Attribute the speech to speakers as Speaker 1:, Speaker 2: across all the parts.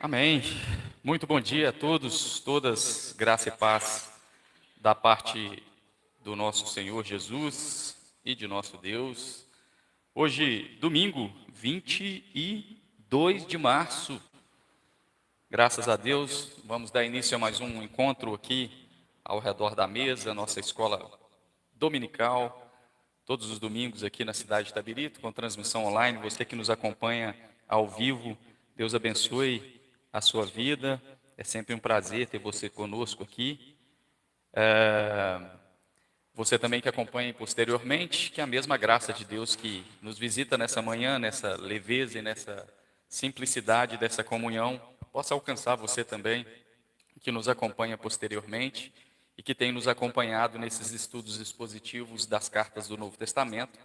Speaker 1: Amém. Muito bom dia a todos, todas, graça e paz da parte do nosso Senhor Jesus e de nosso Deus. Hoje, domingo, 22 de março. Graças a Deus, vamos dar início a mais um encontro aqui ao redor da mesa, nossa escola dominical, todos os domingos aqui na cidade de Itabirito, com transmissão online. Você que nos acompanha ao vivo, Deus abençoe a sua vida. É sempre um prazer ter você conosco aqui. Você também que acompanha posteriormente, que a mesma graça de Deus que nos visita nessa manhã, nessa leveza e nessa simplicidade dessa comunhão, possa alcançar você também, que nos acompanha posteriormente e que tem nos acompanhado nesses estudos expositivos das cartas do Novo Testamento.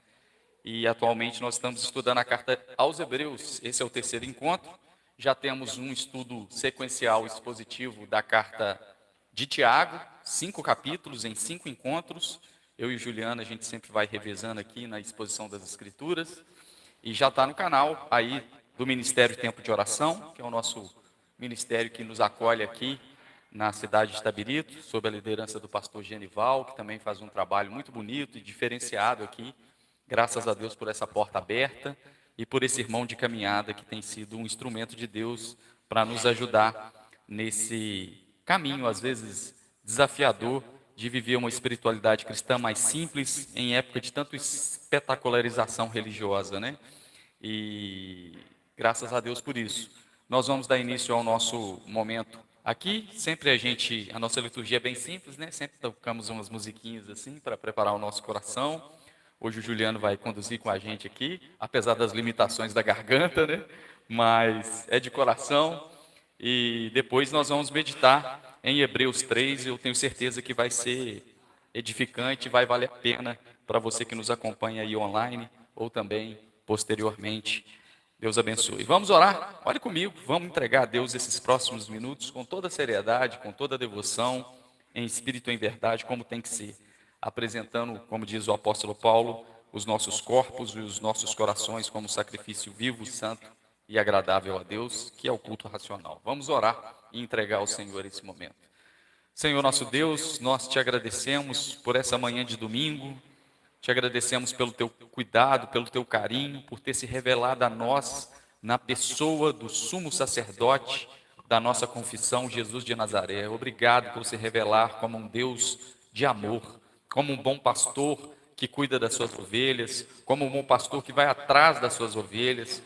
Speaker 1: E atualmente nós estamos estudando a carta aos Hebreus. Esse é o terceiro encontro. Já temos um estudo sequencial expositivo da carta de Tiago, 5 capítulos em 5 encontros. Eu e Juliana, a gente sempre vai revezando aqui na exposição das Escrituras. E já está no canal aí do Ministério Tempo de Oração, que é o nosso ministério que nos acolhe aqui na cidade de Itabirito, sob a liderança do pastor Genival, que também faz um trabalho muito bonito e diferenciado aqui. Graças a Deus por essa porta aberta e por esse irmão de caminhada que tem sido um instrumento de Deus para nos ajudar nesse caminho, às vezes desafiador, de viver uma espiritualidade cristã mais simples em época de tanta espetacularização religiosa, né? E graças a Deus por isso. Nós vamos dar início ao nosso momento aqui. Sempre a nossa liturgia é bem simples, né? Sempre tocamos umas musiquinhas assim para preparar o nosso coração. Hoje o Juliano vai conduzir com a gente aqui, apesar das limitações da garganta, né? Mas é de coração. E depois nós vamos meditar em Hebreus 3. Eu tenho certeza que vai ser edificante, vai valer a pena para você que nos acompanha aí online ou também posteriormente. Deus abençoe. Vamos orar? Olhe comigo, vamos entregar a Deus esses próximos minutos com toda seriedade, com toda devoção, em espírito e em verdade, como tem que ser, apresentando, como diz o apóstolo Paulo, os nossos corpos e os nossos corações como sacrifício vivo, santo e agradável a Deus, que é o culto racional. Vamos orar e entregar ao Senhor esse momento. Senhor nosso Deus, nós te agradecemos por essa manhã de domingo, te agradecemos pelo teu cuidado, pelo teu carinho, por ter se revelado a nós na pessoa do sumo sacerdote da nossa confissão, Jesus de Nazaré. Obrigado por se revelar como um Deus de amor, como um bom pastor que cuida das suas ovelhas, como um bom pastor que vai atrás das suas ovelhas,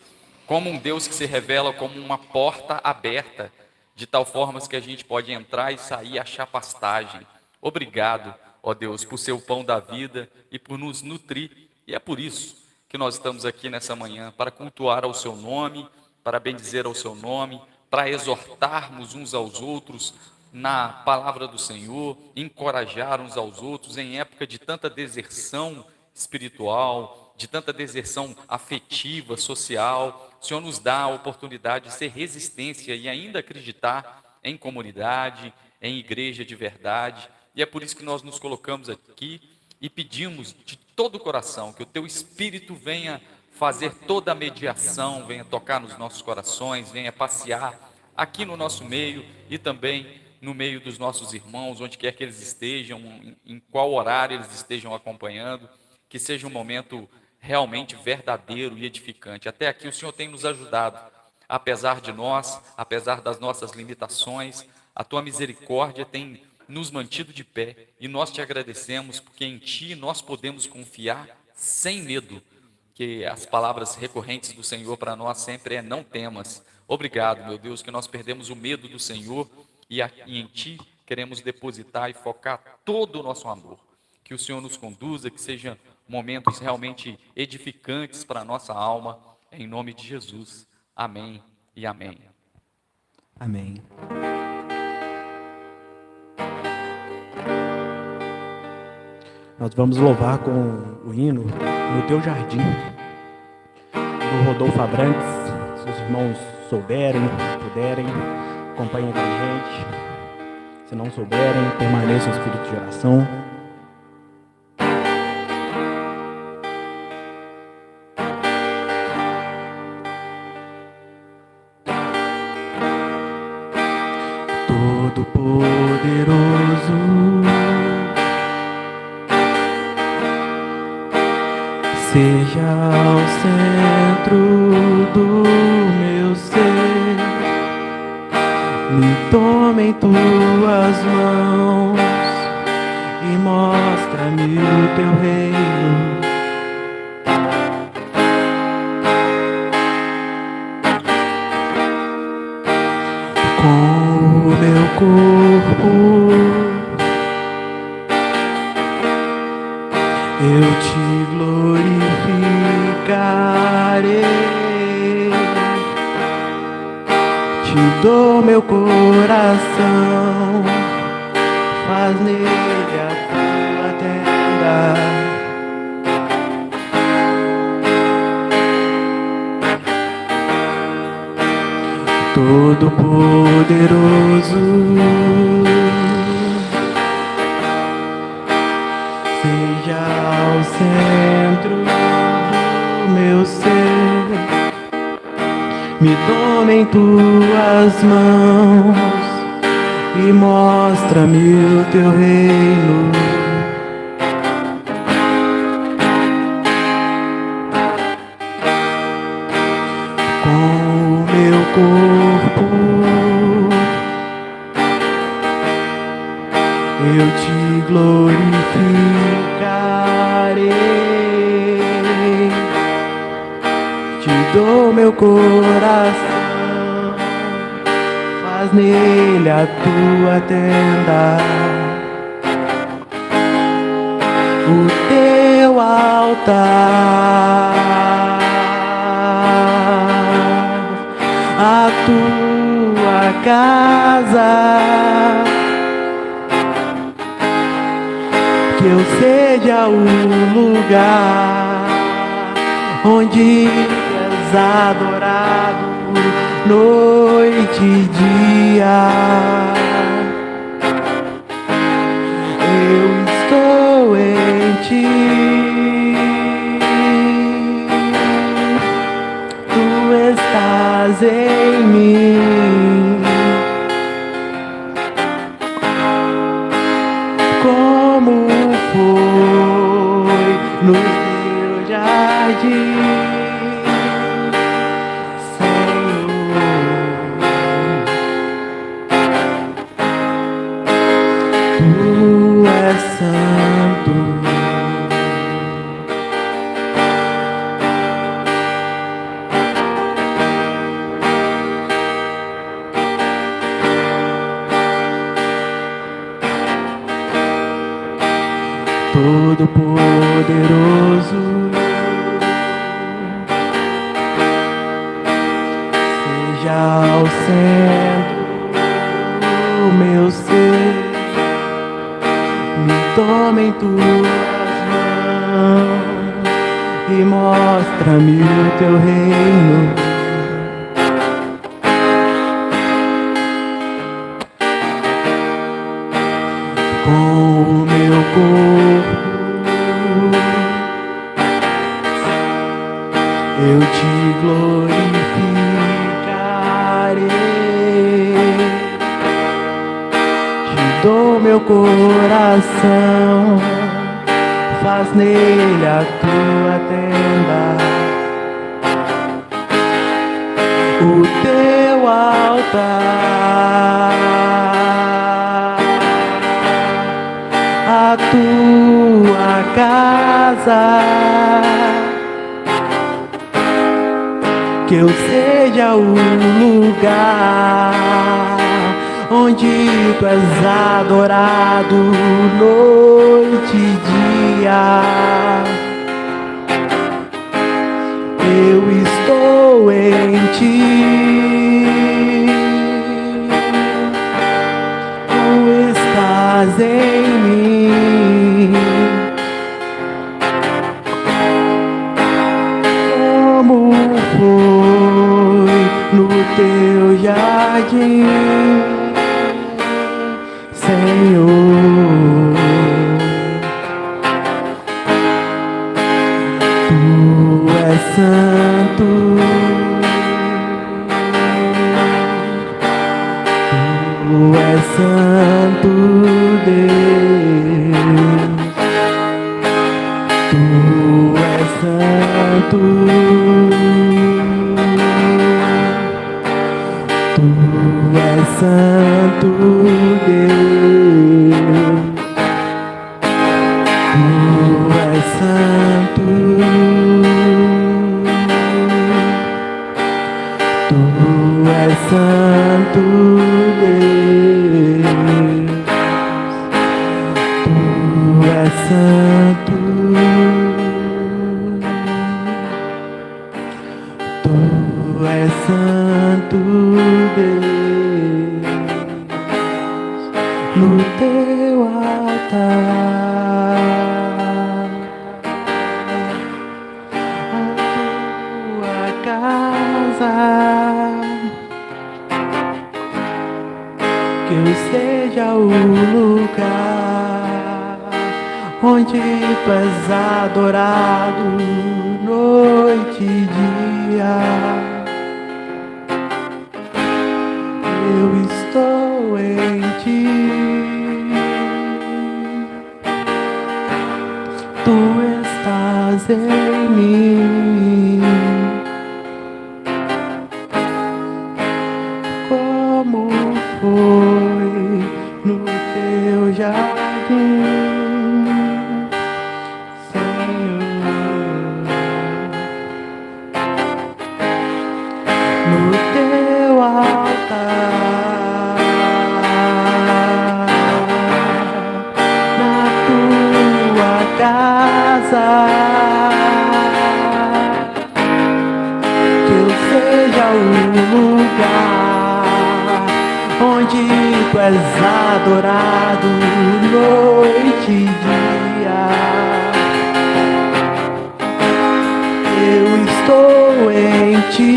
Speaker 1: como um Deus que se revela como uma porta aberta, de tal forma que a gente pode entrar e sair e achar pastagem. Obrigado, ó Deus, por ser o pão da vida e por nos nutrir. E é por isso que nós estamos aqui nessa manhã, para cultuar ao seu nome, para bendizer ao seu nome, para exortarmos uns aos outros na palavra do Senhor, encorajar uns aos outros em época de tanta deserção espiritual, de tanta deserção afetiva, social. O Senhor nos dá a oportunidade de ser resistência e ainda acreditar em comunidade, em igreja de verdade. E é por isso que nós nos colocamos aqui e pedimos de todo o coração que o teu Espírito venha fazer toda a mediação, venha tocar nos nossos corações, venha passear aqui no nosso meio e também no meio dos nossos irmãos, onde quer que eles estejam, em qual horário eles estejam acompanhando, que seja um momento realmente verdadeiro e edificante. Até aqui o Senhor tem nos ajudado, apesar de nós, apesar das nossas limitações, a tua misericórdia tem nos mantido de pé e nós te agradecemos porque em ti nós podemos confiar sem medo, que as palavras recorrentes do Senhor para nós sempre é não temas. Obrigado, meu Deus, que nós perdemos o medo do Senhor e em ti queremos depositar e focar todo o nosso amor. Que o Senhor nos conduza, que sejam momentos realmente edificantes para a nossa alma, em nome de Jesus. Amém e amém.
Speaker 2: Amém. Nós vamos louvar com o hino No Teu Jardim, do Rodolfo Abrantes. Se os irmãos souberem, puderem, acompanhem com a gente. Se não souberem, permaneçam em espírito de oração. Todo-Poderoso, seja o centro do meu ser, me toma em tuas mãos e mostra-me o teu reino. Com o meu corpo eu te glorificarei, te dou meu coração, faz nele a tua tenda. Todo-Poderoso, seja o centro do meu ser, me toma em tuas mãos e mostra-me o teu reino. Com o meu corpo eu te glorificarei, te dou meu coração, faz nele a tua tenda. O teu altar, a tua casa, que eu seja o lugar onde és adorado noite e dia. Eu estou em ti, tu estás em mim, como foi no teu jardim, Senhor. Tu és santo, Todo-Poderoso, seja o centro do meu ser, me toma em tuas mãos e mostra-me o teu reino. Com o meu corpo eu te glorificarei, te dou meu coração, faz nele a tua tenda. O teu altar, a tua casa, que eu seja o lugar onde tu és adorado noite e dia. Eu estou em ti, tu estás em mim, como foi no teu jardim, Senhor. Tu és santo, tu és santo, Deus. Tu és santo. Tu és santo, Deus. Tu és santo. Tu és santo, Deus. Tu és santo. Tu és santo, Deus. No teu altar, a tua casa, que eu seja o lugar onde tu és adorado noite e dia. Eu estou em ti. Tu estás em mim. Como foi no teu jardim, Senhor. No teu altar, na tua casa, que eu seja o lugar onde tu és adorado noite e dia. Eu estou em ti.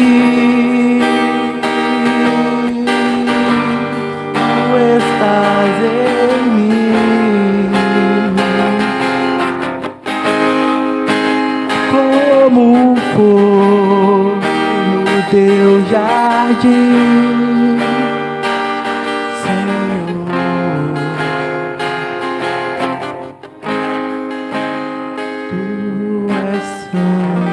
Speaker 2: Tu estás em mim. Como foi no teu jardim, Senhor. Tu és santo.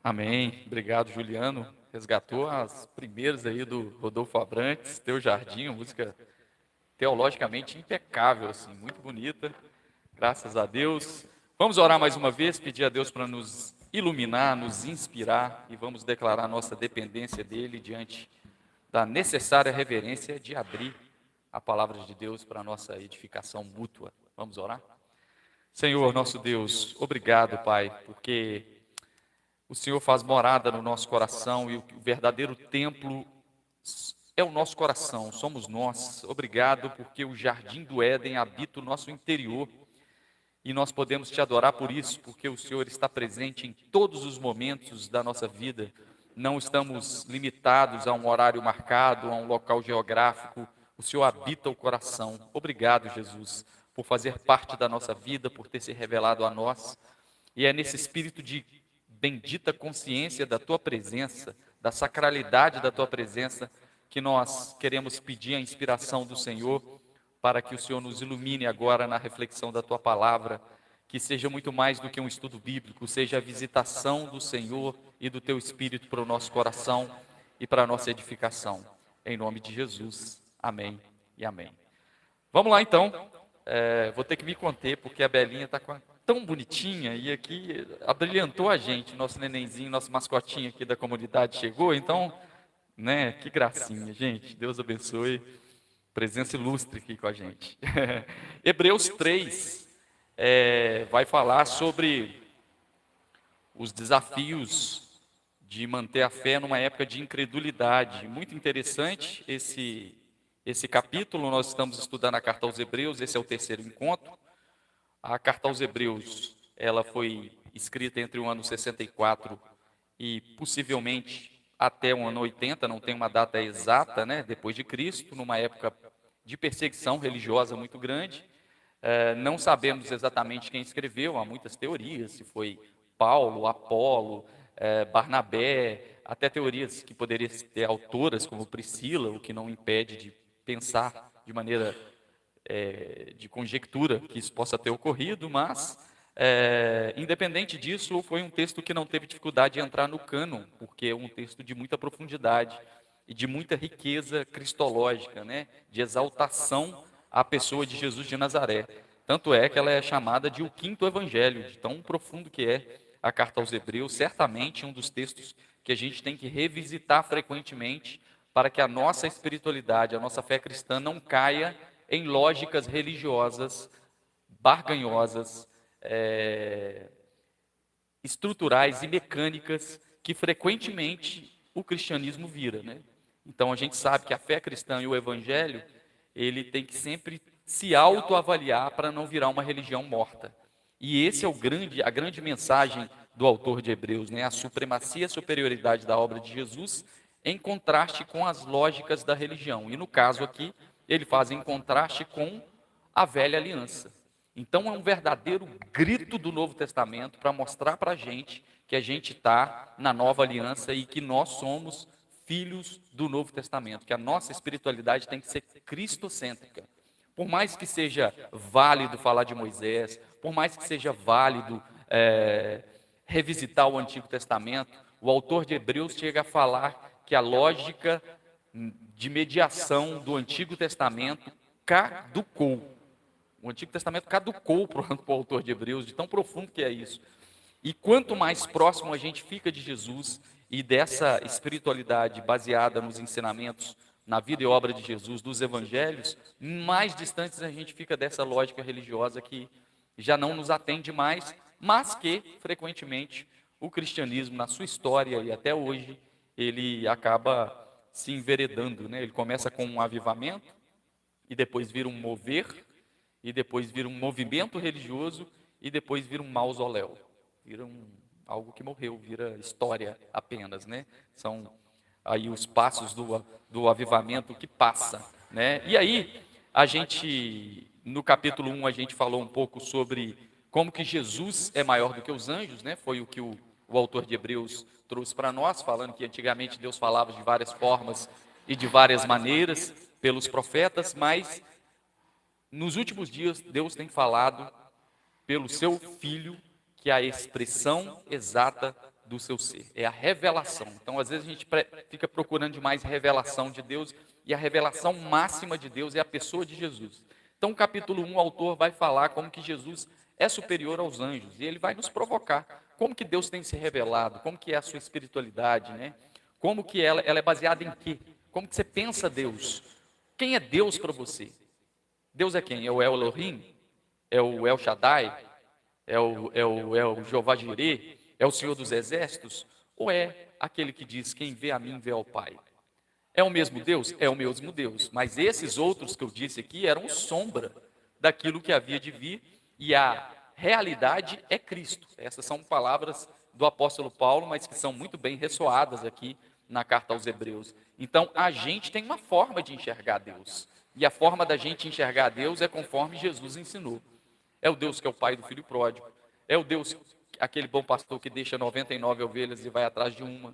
Speaker 1: Amém. Obrigado, Juliano. Resgatou as primeiras aí do Rodolfo Abrantes, Teu Jardim, uma música teologicamente impecável, assim, muito bonita. Graças a Deus. Vamos orar mais uma vez, pedir a Deus para nos iluminar, nos inspirar e vamos declarar nossa dependência dele diante da necessária reverência de abrir a palavra de Deus para a nossa edificação mútua. Vamos orar? Senhor, nosso Deus, obrigado, Pai, porque o Senhor faz morada no nosso coração e o verdadeiro templo é o nosso coração, somos nós. Obrigado porque o jardim do Éden habita o nosso interior e nós podemos te adorar por isso, porque o Senhor está presente em todos os momentos da nossa vida. Não estamos limitados a um horário marcado, a um local geográfico. O Senhor habita o coração. Obrigado, Jesus, por fazer parte da nossa vida, por ter se revelado a nós. E é nesse espírito de bendita consciência da tua presença, da sacralidade da tua presença, que nós queremos pedir a inspiração do Senhor, para que o Senhor nos ilumine agora na reflexão da tua palavra, que seja muito mais do que um estudo bíblico, seja a visitação do Senhor e do teu Espírito para o nosso coração e para a nossa edificação. Em nome de Jesus. Amém e amém. Vamos lá então. Vou ter que me conter, porque a Belinha está tão bonitinha e aqui abrilhantou a gente. Nosso nenenzinho, nosso mascotinho aqui da comunidade chegou, então, né, que gracinha, gente. Deus abençoe. Presença ilustre aqui com a gente. Hebreus 3 vai falar sobre os desafios de manter a fé numa época de incredulidade. Muito interessante esse capítulo. Nós estamos estudando a carta aos Hebreus, esse é o terceiro encontro. A carta aos Hebreus, ela foi escrita entre o ano 64 e possivelmente até o ano 80, não tem uma data exata, né, depois de Cristo, numa época de perseguição religiosa muito grande. Não sabemos exatamente quem escreveu, há muitas teorias, se foi Paulo, Apolo, Barnabé, até teorias que poderiam ter autoras como Priscila, o que não impede de pensar de maneira de conjectura que isso possa ter ocorrido, mas, independente disso, foi um texto que não teve dificuldade de entrar no cânon, porque é um texto de muita profundidade e de muita riqueza cristológica, né? De exaltação à pessoa de Jesus de Nazaré. Tanto é que ela é chamada de o quinto evangelho, de tão profundo que é a carta aos Hebreus, certamente um dos textos que a gente tem que revisitar frequentemente para que a nossa espiritualidade, a nossa fé cristã não caia em lógicas religiosas, barganhosas, estruturais e mecânicas que frequentemente o cristianismo vira, né? Então a gente sabe que a fé cristã e o evangelho, ele tem que sempre se autoavaliar para não virar uma religião morta. E esse é a grande mensagem do autor de Hebreus, né? A supremacia e a superioridade da obra de Jesus em contraste com as lógicas da religião. E no caso aqui, ele faz em contraste com a velha aliança. Então é um verdadeiro grito do Novo Testamento para mostrar para a gente que a gente está na nova aliança e que nós somos filhos do Novo Testamento, que a nossa espiritualidade tem que ser cristocêntrica. Por mais que seja válido falar de Moisés, por mais que seja válido revisitar o Antigo Testamento, o autor de Hebreus chega a falar que a lógica de mediação do Antigo Testamento caducou. O Antigo Testamento caducou para o autor de Hebreus, de tão profundo que é isso. E quanto mais próximo a gente fica de Jesus e dessa espiritualidade baseada nos ensinamentos, na vida e obra de Jesus, dos evangelhos, mais distantes a gente fica dessa lógica religiosa que já não nos atende mais, mas que, frequentemente, o cristianismo, na sua história e até hoje, ele acaba se enveredando, né? Ele começa com um avivamento, e depois vira um mover, e depois vira um movimento religioso, e depois vira um mausoléu. Vira algo que morreu, vira história apenas, né? São aí os passos do avivamento que passa, né? E aí, no capítulo 1, a gente falou um pouco sobre como que Jesus é maior do que os anjos, né? Foi o que o autor de Hebreus trouxe para nós, falando que antigamente Deus falava de várias formas e de várias maneiras pelos profetas, mas nos últimos dias Deus tem falado pelo seu Filho, que é a expressão exata do seu ser, é a revelação. Então, às vezes a gente fica procurando demais revelação de Deus, e a revelação máxima de Deus é a pessoa de Jesus. Então, no capítulo 1, o autor vai falar como que Jesus é superior aos anjos, e ele vai nos provocar como que Deus tem se revelado, como que é a sua espiritualidade, né? Como que ela é baseada em quê? Como que você pensa Deus? Quem é Deus para você? Deus é quem? É o Elohim? É o El Shaddai? É o Jeová Jireh? É o Senhor dos Exércitos? Ou é aquele que diz, quem vê a mim vê ao Pai? É o mesmo Deus? É o mesmo Deus. Mas esses outros que eu disse aqui eram sombra daquilo que havia de vir, e a realidade é Cristo. Essas são palavras do apóstolo Paulo, mas que são muito bem ressoadas aqui na carta aos Hebreus. Então, a gente tem uma forma de enxergar Deus. E a forma da gente enxergar Deus é conforme Jesus ensinou. É o Deus que é o pai do filho pródigo. É o Deus, aquele bom pastor que deixa 99 ovelhas e vai atrás de uma.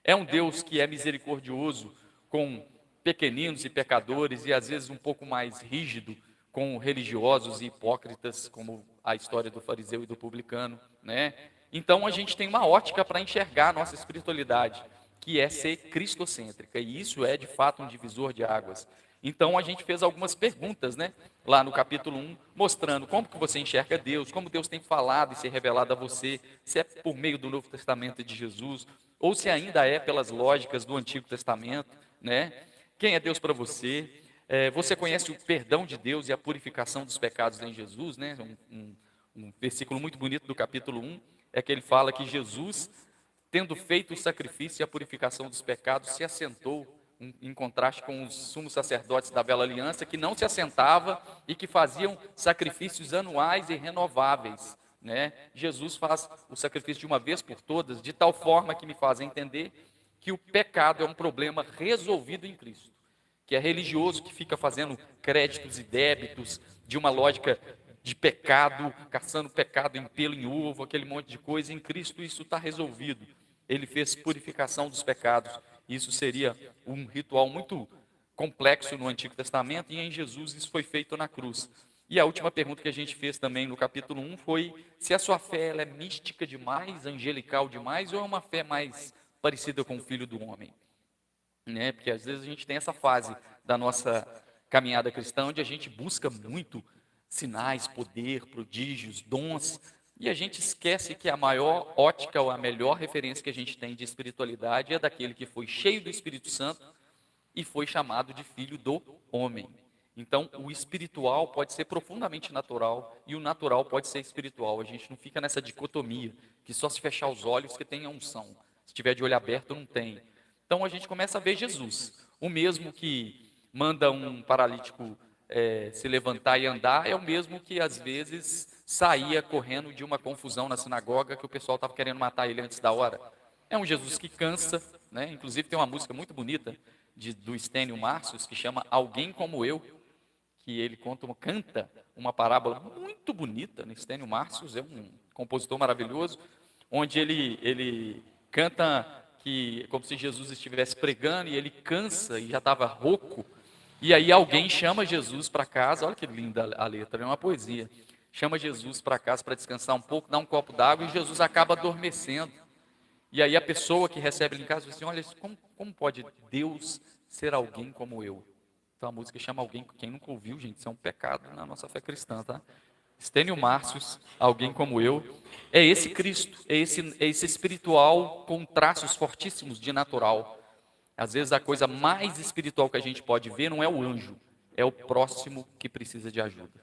Speaker 1: É um Deus que é misericordioso com pequeninos e pecadores, e às vezes um pouco mais rígido com religiosos e hipócritas, como a história do fariseu e do publicano, né? Então a gente tem uma ótica para enxergar a nossa espiritualidade, que é ser cristocêntrica, e isso é de fato um divisor de águas. Então a gente fez algumas perguntas, né, lá no capítulo 1, mostrando como que você enxerga Deus, como Deus tem falado e se revelado a você, se é por meio do Novo Testamento de Jesus, ou se ainda é pelas lógicas do Antigo Testamento, né? Quem é Deus para você? Você conhece o perdão de Deus e a purificação dos pecados em Jesus, né? Um versículo muito bonito do capítulo 1 é que ele fala que Jesus, tendo feito o sacrifício e a purificação dos pecados, se assentou, em contraste com os sumos sacerdotes da velha aliança, que não se assentava e que faziam sacrifícios anuais e renováveis, né? Jesus faz o sacrifício de uma vez por todas, de tal forma que me faz entender que o pecado é um problema resolvido em Cristo, que é religioso que fica fazendo créditos e débitos de uma lógica de pecado, caçando pecado em pelo, em ovo, aquele monte de coisa. Em Cristo isso está resolvido. Ele fez purificação dos pecados. Isso seria um ritual muito complexo no Antigo Testamento, e em Jesus isso foi feito na cruz. E a última pergunta que a gente fez também no capítulo 1 foi se a sua fé ela é mística demais, angelical demais, ou é uma fé mais parecida com o Filho do Homem? Né? Porque às vezes a gente tem essa fase da nossa caminhada cristã onde a gente busca muito sinais, poder, prodígios, dons, e a gente esquece que a maior ótica ou a melhor referência que a gente tem de espiritualidade é daquele que foi cheio do Espírito Santo e foi chamado de Filho do Homem. Então, o espiritual pode ser profundamente natural e o natural pode ser espiritual. A gente não fica nessa dicotomia que só se fechar os olhos que tem a unção. Se tiver de olho aberto, não tem. Então, a gente começa a ver Jesus. O mesmo que manda um paralítico se levantar e andar é o mesmo que, às vezes, saía correndo de uma confusão na sinagoga que o pessoal estava querendo matar ele antes da hora. É um Jesus que cansa, né? Inclusive tem uma música muito bonita do Stênio Marcius que chama Alguém Como Eu, que ele canta uma parábola muito bonita. Stênio Marcius é um compositor maravilhoso, onde ele canta que como se Jesus estivesse pregando e ele cansa e já estava rouco, e aí alguém chama Jesus para casa. Olha que linda a letra, é uma poesia. Chama Jesus para casa para descansar um pouco, dá um copo d'água e Jesus acaba adormecendo. E aí a pessoa que recebe ele em casa diz assim: olha, como pode Deus ser alguém como eu? Então a música chama Alguém, quem nunca ouviu, gente, isso é um pecado na nossa fé cristã, tá? Stênio Marcius, Alguém Como Eu, é esse Cristo, é esse espiritual com traços fortíssimos de natural. Às vezes a coisa mais espiritual que a gente pode ver não é o anjo, é o próximo que precisa de ajuda.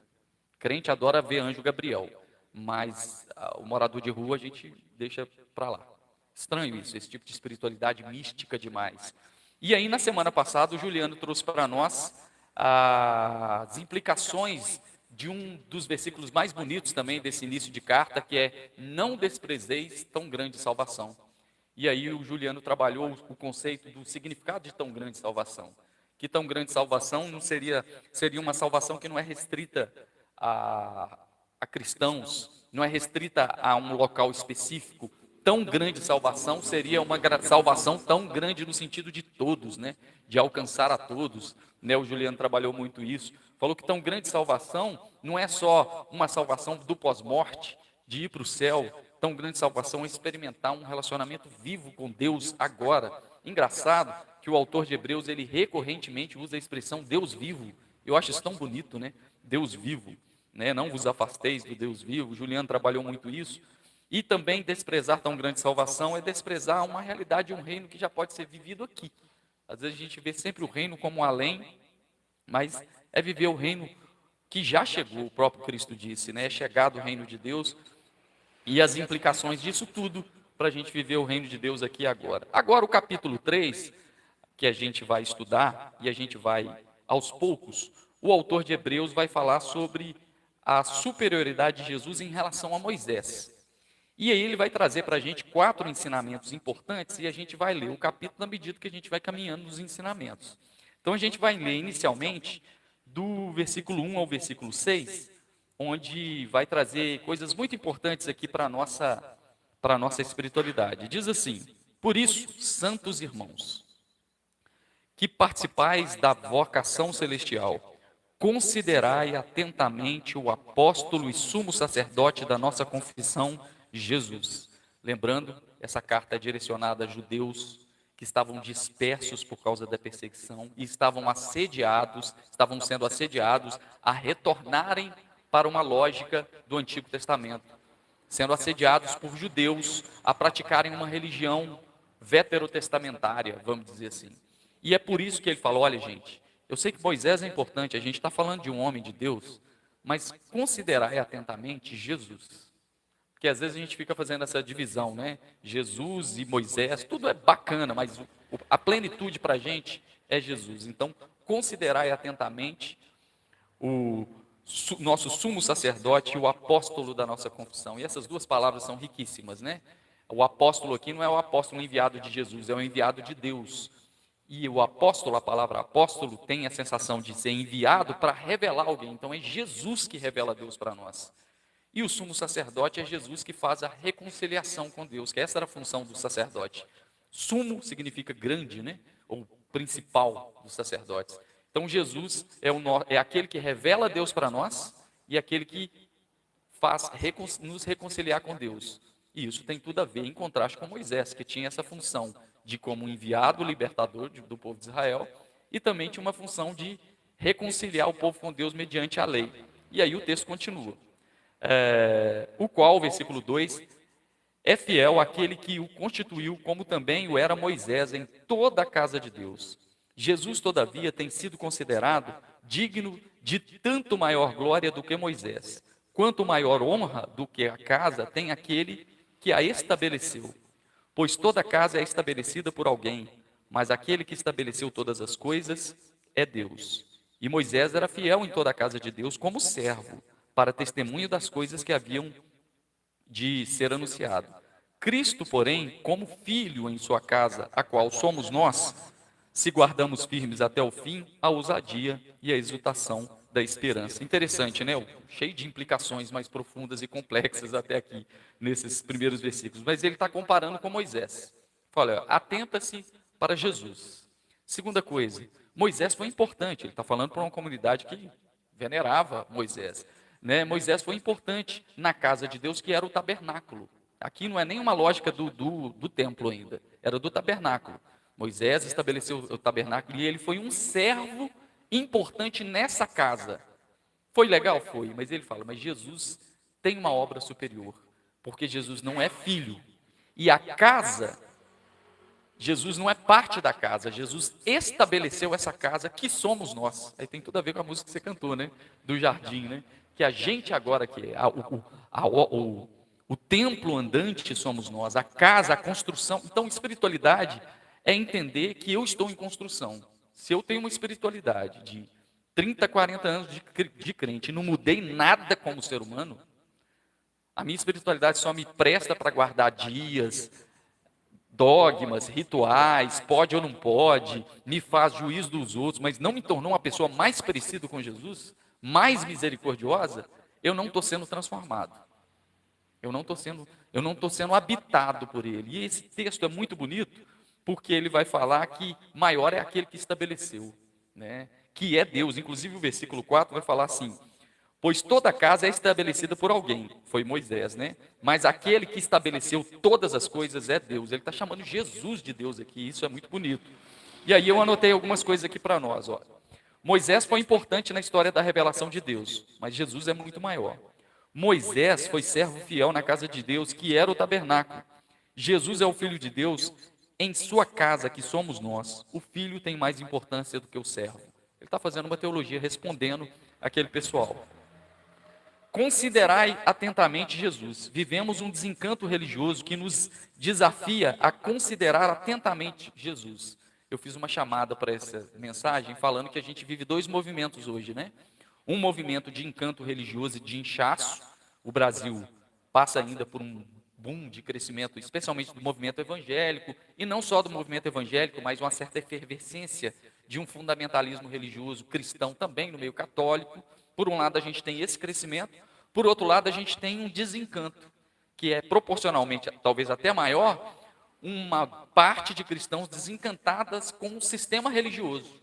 Speaker 1: Crente adora ver anjo Gabriel, mas o morador de rua a gente deixa para lá. Estranho isso, esse tipo de espiritualidade mística demais. E aí, na semana passada, o Juliano trouxe para nós as implicações de um dos versículos mais bonitos também desse início de carta, que é: não desprezeis tão grande salvação. E aí o Juliano trabalhou o conceito do significado de tão grande salvação. Que tão grande salvação não seria uma salvação que não é restrita a cristãos, não é restrita a um local específico. Tão grande salvação seria uma salvação tão grande no sentido de todos, né? De alcançar a todos, né? O Juliano trabalhou muito isso. Falou que tão grande salvação não é só uma salvação do pós-morte, de ir para o céu. Tão grande salvação é experimentar um relacionamento vivo com Deus agora. Engraçado que o autor de Hebreus, ele recorrentemente usa a expressão Deus vivo. Eu acho isso tão bonito, né? Deus vivo, né? Não vos afasteis do Deus vivo. O Juliano trabalhou muito isso. E também desprezar tão grande salvação é desprezar uma realidade, um reino que já pode ser vivido aqui. Às vezes a gente vê sempre o reino como além, mas é viver o reino que já chegou, o próprio Cristo disse, né? É chegado o reino de Deus e as implicações disso tudo para a gente viver o reino de Deus aqui e agora. Agora o capítulo 3, que a gente vai estudar, e a gente vai aos poucos, o autor de Hebreus vai falar sobre a superioridade de Jesus em relação a Moisés. E aí ele vai trazer para a gente 4 ensinamentos importantes e a gente vai ler o capítulo na medida que a gente vai caminhando nos ensinamentos. Então a gente vai ler inicialmente do versículo 1 ao versículo 6, onde vai trazer coisas muito importantes aqui para a nossa espiritualidade. Diz assim: por isso, santos irmãos, que participais da vocação celestial, considerai atentamente o apóstolo e sumo sacerdote da nossa confissão, Jesus. Lembrando, essa carta é direcionada a judeus que estavam dispersos por causa da perseguição e estavam sendo assediados a retornarem para uma lógica do Antigo Testamento, sendo assediados por judeus a praticarem uma religião veterotestamentária, vamos dizer assim. E é por isso que ele fala: olha, gente, eu sei que Moisés é importante, a gente está falando de um homem de Deus, mas considerai atentamente Jesus. Porque às vezes a gente fica fazendo essa divisão, né? Jesus e Moisés, tudo é bacana, mas a plenitude para a gente é Jesus. Então, considerai atentamente o nosso sumo sacerdote e o apóstolo da nossa confissão. E essas duas palavras são riquíssimas, né? O apóstolo aqui não é o apóstolo enviado de Jesus, é o enviado de Deus. E o apóstolo, a palavra apóstolo, tem a sensação de ser enviado para revelar alguém. Então é Jesus que revela Deus para nós. E o sumo sacerdote é Jesus que faz a reconciliação com Deus, que essa era a função do sacerdote. Sumo significa grande, né? Ou principal dos sacerdotes. Então Jesus é aquele que revela Deus para nós e aquele que faz nos reconciliar com Deus. E isso tem tudo a ver, em contraste com Moisés, que tinha essa função de como enviado libertador do povo de Israel, e também tinha uma função de reconciliar o povo com Deus mediante a lei. E aí o texto continua. O qual, versículo 2, é fiel àquele que o constituiu, como também o era Moisés em toda a casa de Deus. Jesus, todavia, tem sido considerado digno de tanto maior glória do que Moisés, quanto maior honra do que a casa tem aquele que a estabeleceu. Pois toda casa é estabelecida por alguém, mas aquele que estabeleceu todas as coisas é Deus. E Moisés era fiel em toda a casa de Deus como servo, para testemunho das coisas que haviam de ser anunciado. Cristo, porém, como filho em sua casa, a qual somos nós, se guardamos firmes até o fim a ousadia e a exultação da esperança. Interessante, né? Cheio de implicações mais profundas e complexas até aqui, nesses primeiros versículos. Mas ele está comparando com Moisés. Fala, atenta-se para Jesus. Segunda coisa, Moisés foi importante. Ele está falando para uma comunidade que venerava Moisés. Né? Moisés foi importante na casa de Deus, que era o tabernáculo. Aqui não é nenhuma lógica do templo ainda, era do tabernáculo. Moisés estabeleceu o tabernáculo e ele foi um servo importante nessa casa. Foi legal? Foi, mas ele fala, mas Jesus tem uma obra superior, porque Jesus não é filho. E a casa, Jesus não é parte da casa, Jesus estabeleceu essa casa que somos nós. Aí tem tudo a ver com a música que você cantou, né? Do jardim, né? Que a gente agora que é o templo andante somos nós, a casa, a construção. Então, espiritualidade é entender que eu estou em construção. Se eu tenho uma espiritualidade de 30, 40 anos de crente e não mudei nada como ser humano, a minha espiritualidade só me presta para guardar dias, dogmas, rituais, pode ou não pode, me faz juiz dos outros, mas não me tornou uma pessoa mais parecida com Jesus, mais misericordiosa, eu não estou sendo transformado. Eu não estou sendo habitado por ele. E esse texto é muito bonito, porque ele vai falar que maior é aquele que estabeleceu, né? Que é Deus. Inclusive o versículo 4 vai falar assim, pois toda casa é estabelecida por alguém, foi Moisés, né? Mas aquele que estabeleceu todas as coisas é Deus. Ele está chamando Jesus de Deus aqui, isso é muito bonito. E aí eu anotei algumas coisas aqui para nós. Ó. Moisés foi importante na história da revelação de Deus, mas Jesus é muito maior. Moisés foi servo fiel na casa de Deus, que era o tabernáculo. Jesus é o Filho de Deus em sua casa, que somos nós. O filho tem mais importância do que o servo. Ele está fazendo uma teologia respondendo aquele pessoal. Considerai atentamente Jesus. Vivemos um desencanto religioso que nos desafia a considerar atentamente Jesus. Eu fiz uma chamada para essa mensagem falando que a gente vive dois movimentos hoje, né? Um movimento de encanto religioso e de inchaço. O Brasil passa ainda por um boom de crescimento, especialmente do movimento evangélico, e não só do movimento evangélico, mas uma certa efervescência de um fundamentalismo religioso cristão também no meio católico. Por um lado, a gente tem esse crescimento, por outro lado, a gente tem um desencanto, que é proporcionalmente, talvez até maior, uma parte de cristãos desencantadas com o sistema religioso,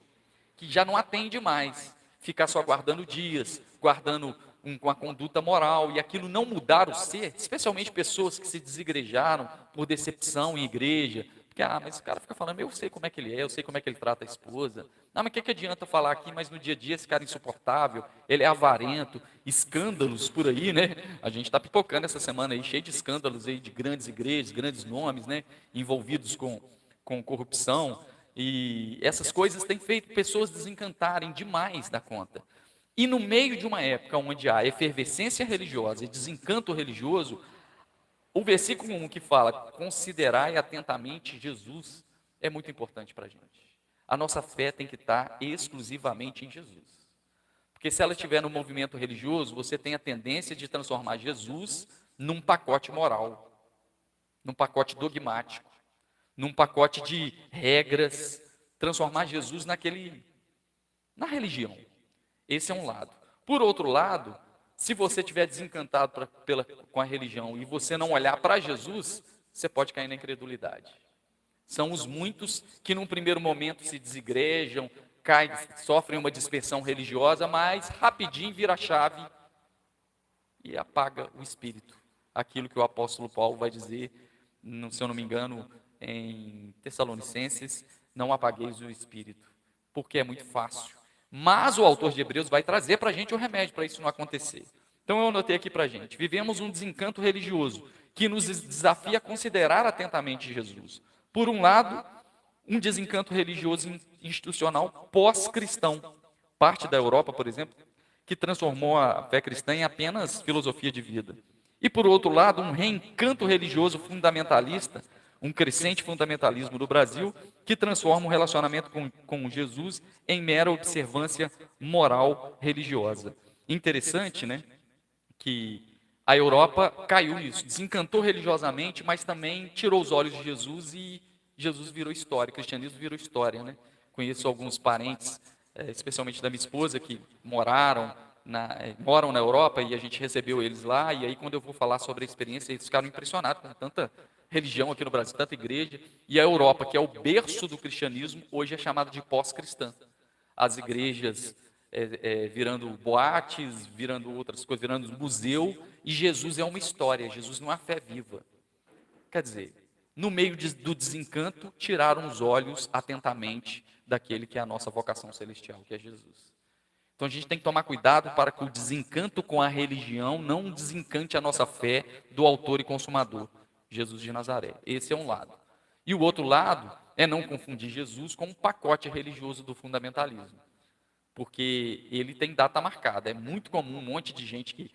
Speaker 1: que já não atende mais, ficar só guardando dias, guardando uma conduta moral, e aquilo não mudar o ser, especialmente pessoas que se desigrejaram por decepção em igreja, porque, mas o cara fica falando, eu sei como é que ele é, eu sei como é que ele trata a esposa, mas o que adianta falar aqui, mas no dia a dia esse cara é insuportável, ele é avarento, escândalos por aí, né, a gente está pipocando essa semana aí, cheio de escândalos aí de grandes igrejas, grandes nomes, né, envolvidos com corrupção, e essas coisas têm feito pessoas desencantarem demais da conta. E no meio de uma época onde há efervescência religiosa e desencanto religioso, o versículo 1 que fala, considerai atentamente Jesus, é muito importante para a gente. A nossa fé tem que estar exclusivamente em Jesus. Porque se ela estiver no movimento religioso, você tem a tendência de transformar Jesus num pacote moral, num pacote dogmático, num pacote de regras, transformar Jesus na religião. Esse é um lado. Por outro lado, se você estiver desencantado com a religião e você não olhar para Jesus, você pode cair na incredulidade. São os muitos que num primeiro momento se desigrejam, sofrem uma dispersão religiosa, mas rapidinho vira a chave e apaga o espírito. Aquilo que o apóstolo Paulo vai dizer, se eu não me engano, em Tessalonicenses, não apagueis o espírito, porque é muito fácil. Mas o autor de Hebreus vai trazer para a gente o remédio para isso não acontecer. Então eu anotei aqui para a gente, vivemos um desencanto religioso que nos desafia a considerar atentamente Jesus. Por um lado, um desencanto religioso institucional pós-cristão. Parte da Europa, por exemplo, que transformou a fé cristã em apenas filosofia de vida. E por outro lado, um reencanto religioso fundamentalista, um crescente fundamentalismo no Brasil, que transforma o relacionamento com Jesus em mera observância moral religiosa. Interessante, né, que a Europa caiu nisso, desencantou religiosamente, mas também tirou os olhos de Jesus e Jesus virou história, o cristianismo virou história, né? Conheço alguns parentes, especialmente da minha esposa, que moram na Europa e a gente recebeu eles lá, e aí quando eu vou falar sobre a experiência, eles ficaram impressionados com tanta religião aqui no Brasil, tanta igreja, e a Europa, que é o berço do cristianismo, hoje é chamada de pós-cristã. As igrejas virando boates, virando outras coisas, virando museu, e Jesus é uma história, Jesus não é fé viva. Quer dizer, no meio do desencanto, tiraram os olhos atentamente daquele que é a nossa vocação celestial, que é Jesus. Então a gente tem que tomar cuidado para que o desencanto com a religião não desencante a nossa fé do autor e consumador, Jesus de Nazaré. Esse é um lado. E o outro lado é não confundir Jesus com um pacote religioso do fundamentalismo. Porque ele tem data marcada. É muito comum um monte de gente que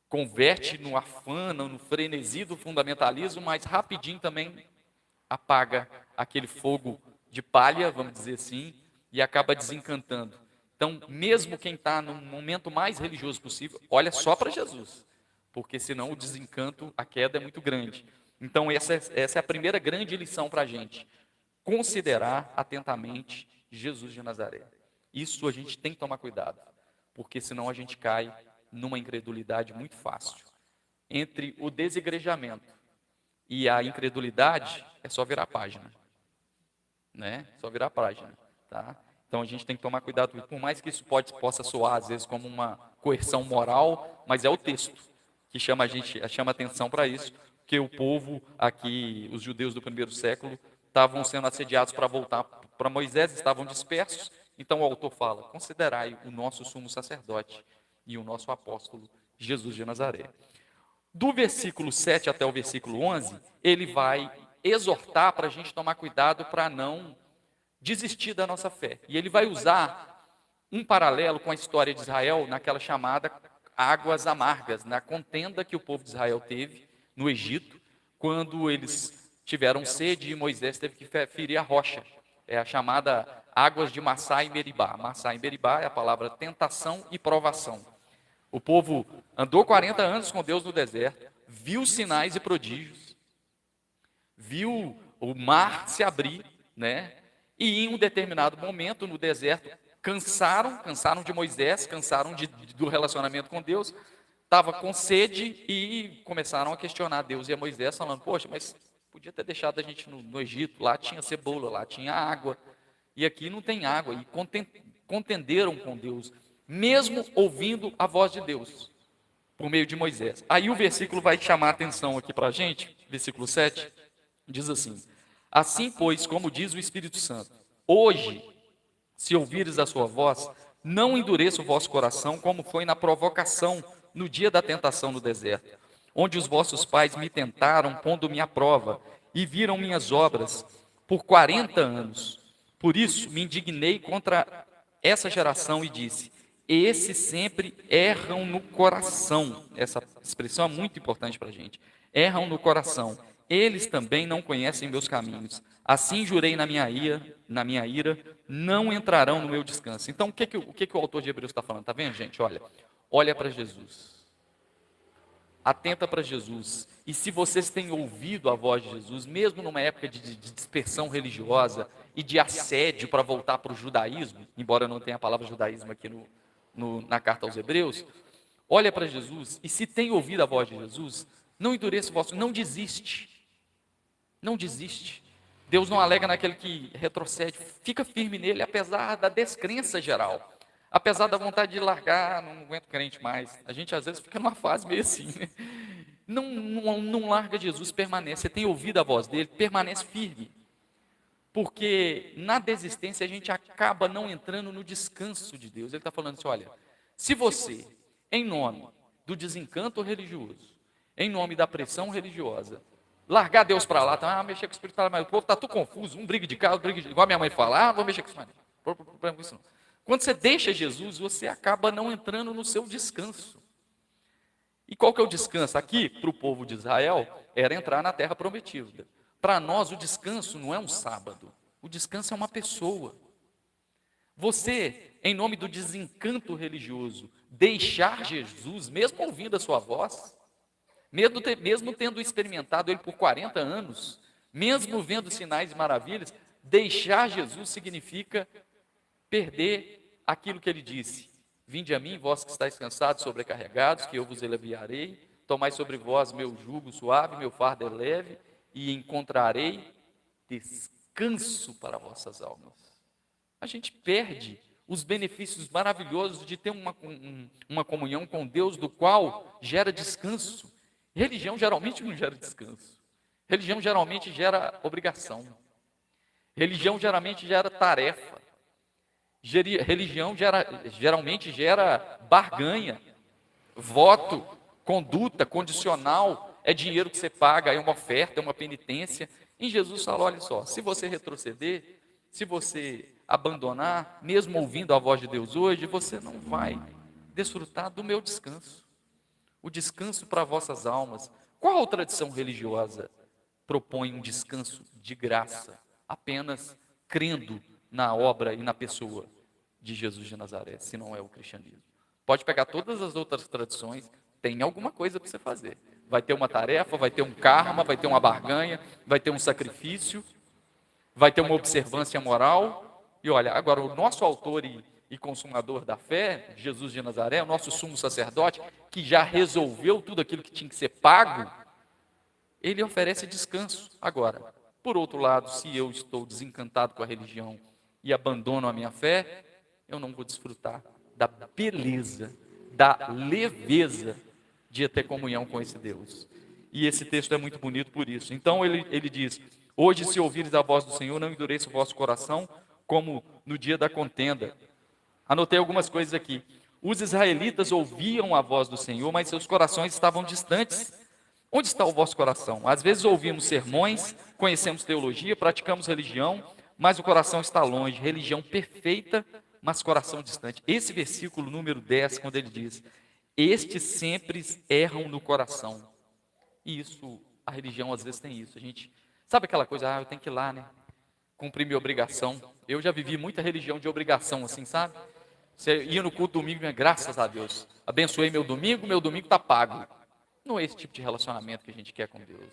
Speaker 1: converte no afã, no frenesi do fundamentalismo, mas rapidinho também apaga aquele fogo de palha, vamos dizer assim, e acaba desencantando. Então, mesmo quem está no momento mais religioso possível, olha só para Jesus, porque senão o desencanto, a queda é muito grande. Então, essa é a primeira grande lição para a gente, considerar atentamente Jesus de Nazaré. Isso a gente tem que tomar cuidado, porque senão a gente cai numa incredulidade muito fácil. Entre o desigrejamento e a incredulidade, é só virar a página. Né? Só virar a página. Tá? Então a gente tem que tomar cuidado, por mais que isso possa soar às vezes como uma coerção moral, mas é o texto que chama atenção para isso, que o povo aqui, os judeus do primeiro século, estavam sendo assediados para voltar para Moisés, estavam dispersos. Então o autor fala: considerai o nosso sumo sacerdote e o nosso apóstolo Jesus de Nazaré. Do versículo 7 até o versículo 11, ele vai exortar para a gente tomar cuidado para não desistir da nossa fé. E ele vai usar um paralelo com a história de Israel naquela chamada águas amargas, na contenda que o povo de Israel teve no Egito, quando eles tiveram sede e Moisés teve que ferir a rocha. É a chamada águas de Massá e Meribá. Massá e Meribá é a palavra tentação e provação. O povo andou 40 anos com Deus no deserto, viu sinais e prodígios, viu o mar se abrir, né? E em um determinado momento no deserto, cansaram de Moisés, cansaram do relacionamento com Deus, estava com sede e começaram a questionar Deus e a Moisés, falando: poxa, mas podia ter deixado a gente no Egito, lá tinha cebola, lá tinha água, e aqui não tem água. E contenderam com Deus, mesmo ouvindo a voz de Deus, por meio de Moisés. Aí o versículo vai chamar a atenção aqui para a gente, versículo 7, diz assim: assim, pois, como diz o Espírito Santo, hoje, se ouvires a sua voz, não endureça o vosso coração, como foi na provocação, no dia da tentação no deserto, onde os vossos pais me tentaram, pondo-me à prova, e viram minhas obras por 40 anos. Por isso me indignei contra essa geração e disse: esses sempre erram no coração. Essa expressão é muito importante para a gente. Erram no coração. Eles também não conhecem meus caminhos. Assim jurei na minha ira, não entrarão no meu descanso. Então, o que o autor de Hebreus está falando? Está vendo, gente? Olha para Jesus. Atenta para Jesus. E se vocês têm ouvido a voz de Jesus, mesmo numa época de dispersão religiosa, e de assédio para voltar para o judaísmo, embora não tenha a palavra judaísmo aqui na carta aos Hebreus, olha para Jesus e se tem ouvido a voz de Jesus, não endureça o vosso, não desiste. Não desiste. Deus não alega naquele que retrocede. Fica firme nele, apesar da descrença geral. Apesar da vontade de largar, não aguento crente mais. A gente às vezes fica numa fase meio assim, né? Não larga Jesus, permanece. Você tem ouvido a voz dele, permanece firme. Porque na desistência a gente acaba não entrando no descanso de Deus. Ele está falando assim, olha, se você, em nome do desencanto religioso, em nome da pressão religiosa, largar Deus para lá, tá? Mexer com o Espírito, mas o povo está tudo confuso, um briga de casa, igual a minha mãe fala, vou mexer com isso, mas não tem problema com isso não. Quando você deixa Jesus, você acaba não entrando no seu descanso. E qual que é o descanso? Aqui, para o povo de Israel, era entrar na terra prometida. Para nós, o descanso não é um sábado, o descanso é uma pessoa. Você, em nome do desencanto religioso, deixar Jesus, mesmo ouvindo a sua voz, mesmo tendo experimentado ele por 40 anos, mesmo vendo sinais e maravilhas, deixar Jesus significa perder aquilo que ele disse. Vinde a mim, vós que estáis cansados, sobrecarregados, que eu vos aliviarei. Tomai sobre vós meu jugo suave, meu fardo é leve, e encontrarei descanso para vossas almas. A gente perde os benefícios maravilhosos de ter uma comunhão com Deus, do qual gera descanso. Religião geralmente não gera descanso. Religião geralmente gera obrigação. Religião geralmente gera tarefa. Religião geralmente gera barganha, voto, conduta condicional, é dinheiro que você paga, é uma oferta, é uma penitência. Em Jesus fala, olha só, se você retroceder, se você abandonar, mesmo ouvindo a voz de Deus hoje, você não vai desfrutar do meu descanso. O descanso para vossas almas. Qual tradição religiosa propõe um descanso de graça, apenas crendo na obra e na pessoa de Jesus de Nazaré, se não é o cristianismo? Pode pegar todas as outras tradições, tem alguma coisa para você fazer. Vai ter uma tarefa, vai ter um karma, vai ter uma barganha, vai ter um sacrifício, vai ter uma observância moral. E olha, agora o nosso autor e consumador da fé, Jesus de Nazaré, o nosso sumo sacerdote, que já resolveu tudo aquilo que tinha que ser pago, ele oferece descanso. Agora, por outro lado, se eu estou desencantado com a religião e abandono a minha fé, eu não vou desfrutar da beleza, da leveza de ter comunhão com esse Deus. E esse texto é muito bonito por isso. Então ele diz, hoje se ouvires a voz do Senhor, não endureça o vosso coração, como no dia da contenda. Anotei algumas coisas aqui. Os israelitas ouviam a voz do Senhor, mas seus corações estavam distantes. Onde está o vosso coração? Às vezes ouvimos sermões, conhecemos teologia, praticamos religião, mas o coração está longe. Religião perfeita, mas coração distante. Esse versículo número 10, quando ele diz, estes sempre erram no coração. E isso, a religião às vezes tem isso. A gente, sabe aquela coisa, eu tenho que ir lá, né? Cumprir minha obrigação. Eu já vivi muita religião de obrigação, assim, sabe? Você ia no culto domingo, graças a Deus, abençoei meu domingo está pago. Não é esse tipo de relacionamento que a gente quer com Deus.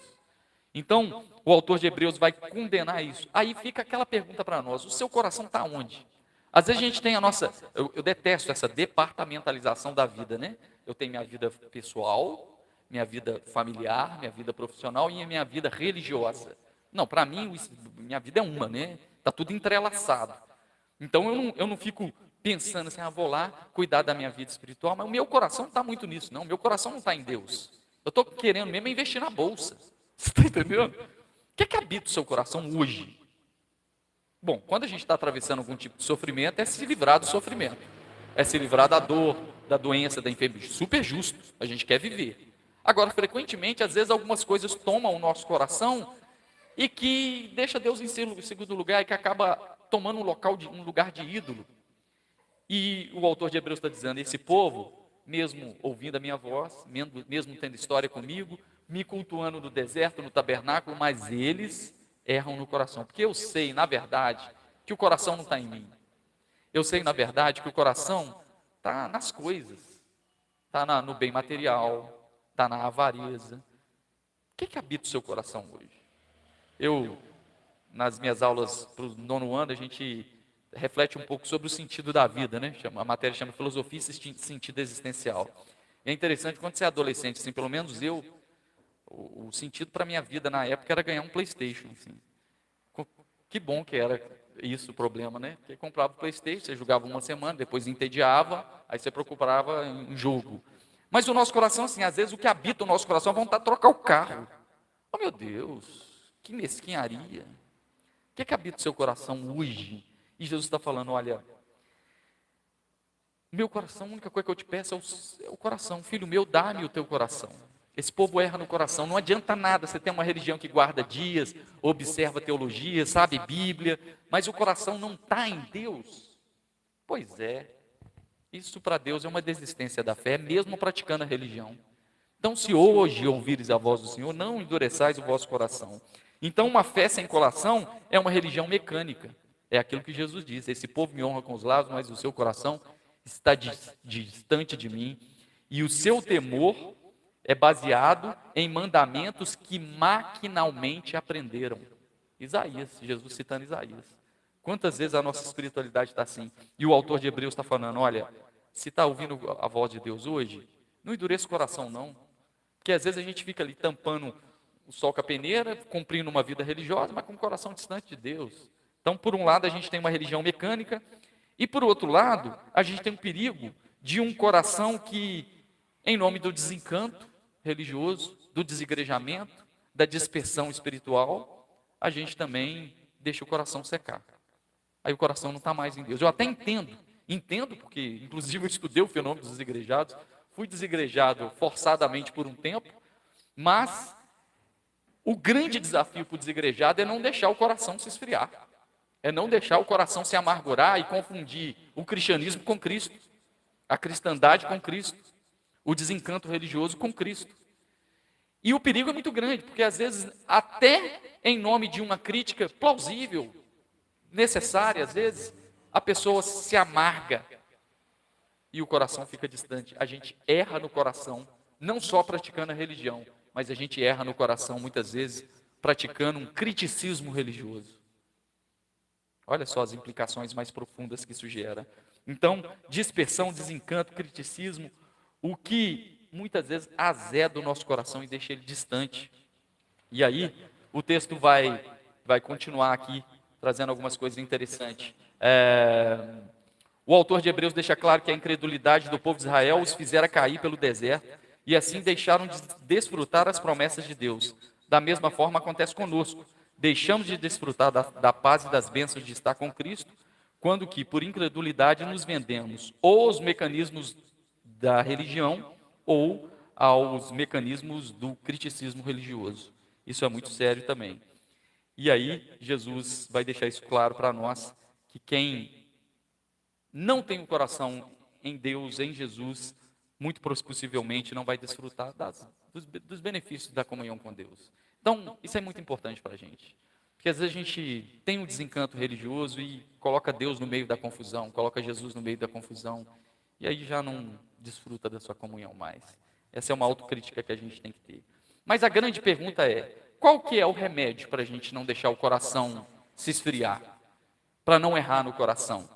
Speaker 1: Então, o autor de Hebreus vai condenar isso. Aí fica aquela pergunta para nós, o seu coração está onde? Às vezes a gente tem a nossa, eu detesto essa departamentalização da vida, né? Eu tenho minha vida pessoal, minha vida familiar, minha vida profissional e a minha vida religiosa. Não, para mim, minha vida é uma, né? Está tudo entrelaçado. Então eu não fico pensando assim, vou lá cuidar da minha vida espiritual, mas o meu coração não está muito nisso, não. O meu coração não está em Deus. Eu estou querendo mesmo investir na bolsa. Você está entendendo? O que é que habita o seu coração hoje? Bom, quando a gente está atravessando algum tipo de sofrimento, é se livrar do sofrimento. É se livrar da dor, da doença, da enfermidade. Super justo. A gente quer viver. Agora, frequentemente, às vezes, algumas coisas tomam o nosso coração e que deixa Deus em segundo lugar e que acaba tomando um lugar de ídolo. E o autor de Hebreus está dizendo, esse povo, mesmo ouvindo a minha voz, mesmo tendo história comigo, me cultuando no deserto, no tabernáculo, mas eles erram no coração. Porque eu sei, na verdade, que o coração não está em mim. Eu sei, na verdade, que o coração está nas coisas. Está no bem material, está na avareza. O que habita o seu coração hoje? Eu nas minhas aulas para o 9º ano, a gente reflete um pouco sobre o sentido da vida, né? A matéria chama Filosofia e Sentido Existencial. E é interessante, quando você é adolescente, assim, pelo menos eu, o sentido para a minha vida na época era ganhar um PlayStation. Assim. Que bom que era isso o problema, né? Porque comprava o PlayStation, você jogava uma semana, depois entediava, aí você preocupava em jogo. Mas o nosso coração, assim, às vezes o que habita o nosso coração é a vontade de trocar o carro. Oh, meu Deus, que mesquinharia. O que é que habita o seu coração hoje? E Jesus está falando, olha, meu coração, a única coisa que eu te peço é o coração. Filho meu, dá-me o teu coração. Esse povo erra no coração. Não adianta nada você ter uma religião que guarda dias, observa teologia, sabe Bíblia, mas o coração não está em Deus. Pois é. Isso para Deus é uma desistência da fé, mesmo praticando a religião. Então, se hoje ouvires a voz do Senhor, não endureçais o vosso coração. Então, uma fé sem coração é uma religião mecânica. É aquilo que Jesus disse: esse povo me honra com os lábios, mas o seu coração está distante de mim. E o seu temor é baseado em mandamentos que maquinalmente aprenderam. Isaías, Jesus citando Isaías. Quantas vezes a nossa espiritualidade está assim? E o autor de Hebreus está falando, olha, se está ouvindo a voz de Deus hoje, não endureça o coração não. Porque às vezes a gente fica ali tampando o sol com a peneira, cumprindo uma vida religiosa, mas com o coração distante de Deus. Então, por um lado, a gente tem uma religião mecânica, e por outro lado, a gente tem um perigo de um coração que, em nome do desencanto religioso, do desigrejamento, da dispersão espiritual, a gente também deixa o coração secar. Aí o coração não está mais em Deus. Eu até entendo porque, inclusive, eu estudei o fenômeno dos desigrejados, fui desigrejado forçadamente por um tempo, mas o grande desafio para o desigrejado é não deixar o coração se esfriar, é não deixar o coração se amargurar e confundir o cristianismo com Cristo, a cristandade com Cristo, o desencanto religioso com Cristo. E o perigo é muito grande, porque às vezes, até em nome de uma crítica plausível, necessária, às vezes, a pessoa se amarga e o coração fica distante. A gente erra no coração, não só praticando a religião, mas a gente erra no coração, muitas vezes, praticando um criticismo religioso. Olha só as implicações mais profundas que isso gera. Então, dispersão, desencanto, criticismo, o que muitas vezes azeda o nosso coração e deixa ele distante. E aí, o texto vai continuar aqui, trazendo algumas coisas interessantes. O autor de Hebreus deixa claro que a incredulidade do povo de Israel os fizera cair pelo deserto, e assim deixaram de desfrutar as promessas de Deus. Da mesma forma acontece conosco. Deixamos de desfrutar da paz e das bênçãos de estar com Cristo, quando que, por incredulidade, nos vendemos ou aos mecanismos da religião ou aos mecanismos do criticismo religioso. Isso é muito sério também. E aí, Jesus vai deixar isso claro para nós, que quem não tem o coração em Deus, em Jesus, muito possivelmente não vai desfrutar dos benefícios da comunhão com Deus. Então, isso é muito importante para a gente. Porque às vezes a gente tem um desencanto religioso e coloca Deus no meio da confusão, coloca Jesus no meio da confusão, e aí já não desfruta da sua comunhão mais. Essa é uma autocrítica que a gente tem que ter. Mas a grande pergunta é, qual que é o remédio para a gente não deixar o coração se esfriar? Para não errar no coração?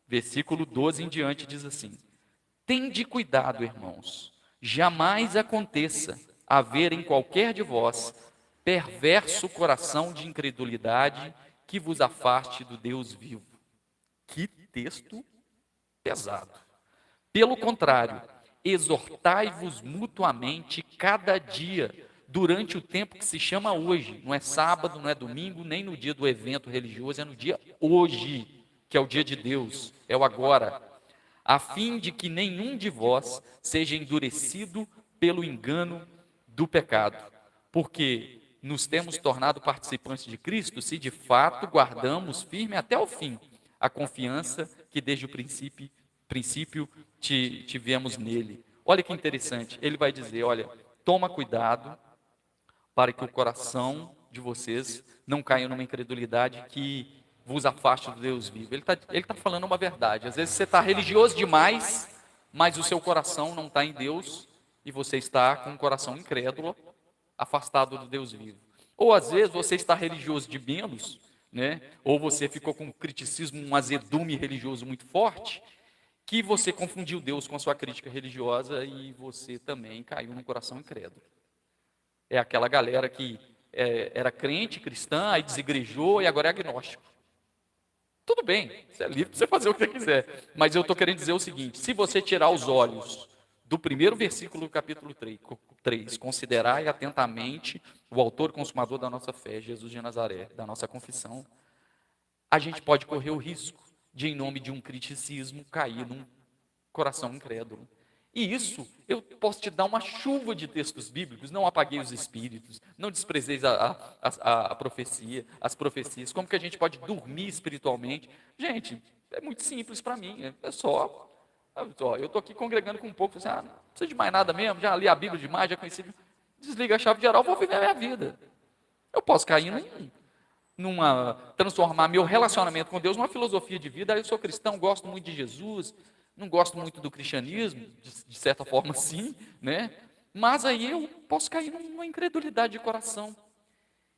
Speaker 1: Versículo 12 em diante diz assim: tende cuidado, irmãos, jamais aconteça haver em qualquer de vós perverso coração de incredulidade que vos afaste do Deus vivo. Que texto pesado. Pelo contrário, exortai-vos mutuamente cada dia, durante o tempo que se chama hoje. Não é sábado, não é domingo, nem no dia do evento religioso, é no dia hoje, que é o dia de Deus, é o agora, a fim de que nenhum de vós seja endurecido pelo engano do pecado, porque nos temos tornado participantes de Cristo, se de fato guardamos firme até o fim a confiança que desde o princípio tivemos nele. Olha que interessante, ele vai dizer, olha, toma cuidado para que o coração de vocês não caia numa incredulidade que vos afaste do Deus vivo. Ele tá falando uma verdade. Às vezes você está religioso demais, mas o seu coração não está em Deus e você está com um coração incrédulo, afastado do Deus vivo. Ou às vezes você está religioso de menos, né? Ou você ficou com um criticismo, um azedume religioso muito forte, que você confundiu Deus com a sua crítica religiosa e você também caiu no coração incrédulo. É aquela galera que era crente, cristã, aí desigrejou e agora é agnóstico. Tudo bem, você é livre para você fazer o que você quiser. Mas eu estou querendo dizer o seguinte: se você tirar os olhos do primeiro versículo do capítulo 3, considerai atentamente o autor e consumador da nossa fé, Jesus de Nazaré, da nossa confissão, a gente pode correr o risco de, em nome de um criticismo, cair num coração incrédulo. E isso, eu posso te dar uma chuva de textos bíblicos. Não apaguei os espíritos, não desprezeis a profecia, as profecias. Como que a gente pode dormir espiritualmente? Gente, é muito simples para mim. É só, eu estou aqui congregando com um pouco, assim, não precisa de mais nada mesmo, já li a Bíblia demais, já conheci. Desliga a chave geral, vou viver a minha vida. Eu posso cair transformar meu relacionamento com Deus numa filosofia de vida. Eu sou cristão, gosto muito de Jesus, não gosto muito do cristianismo, de certa forma sim, né? Mas aí eu posso cair numa incredulidade de coração.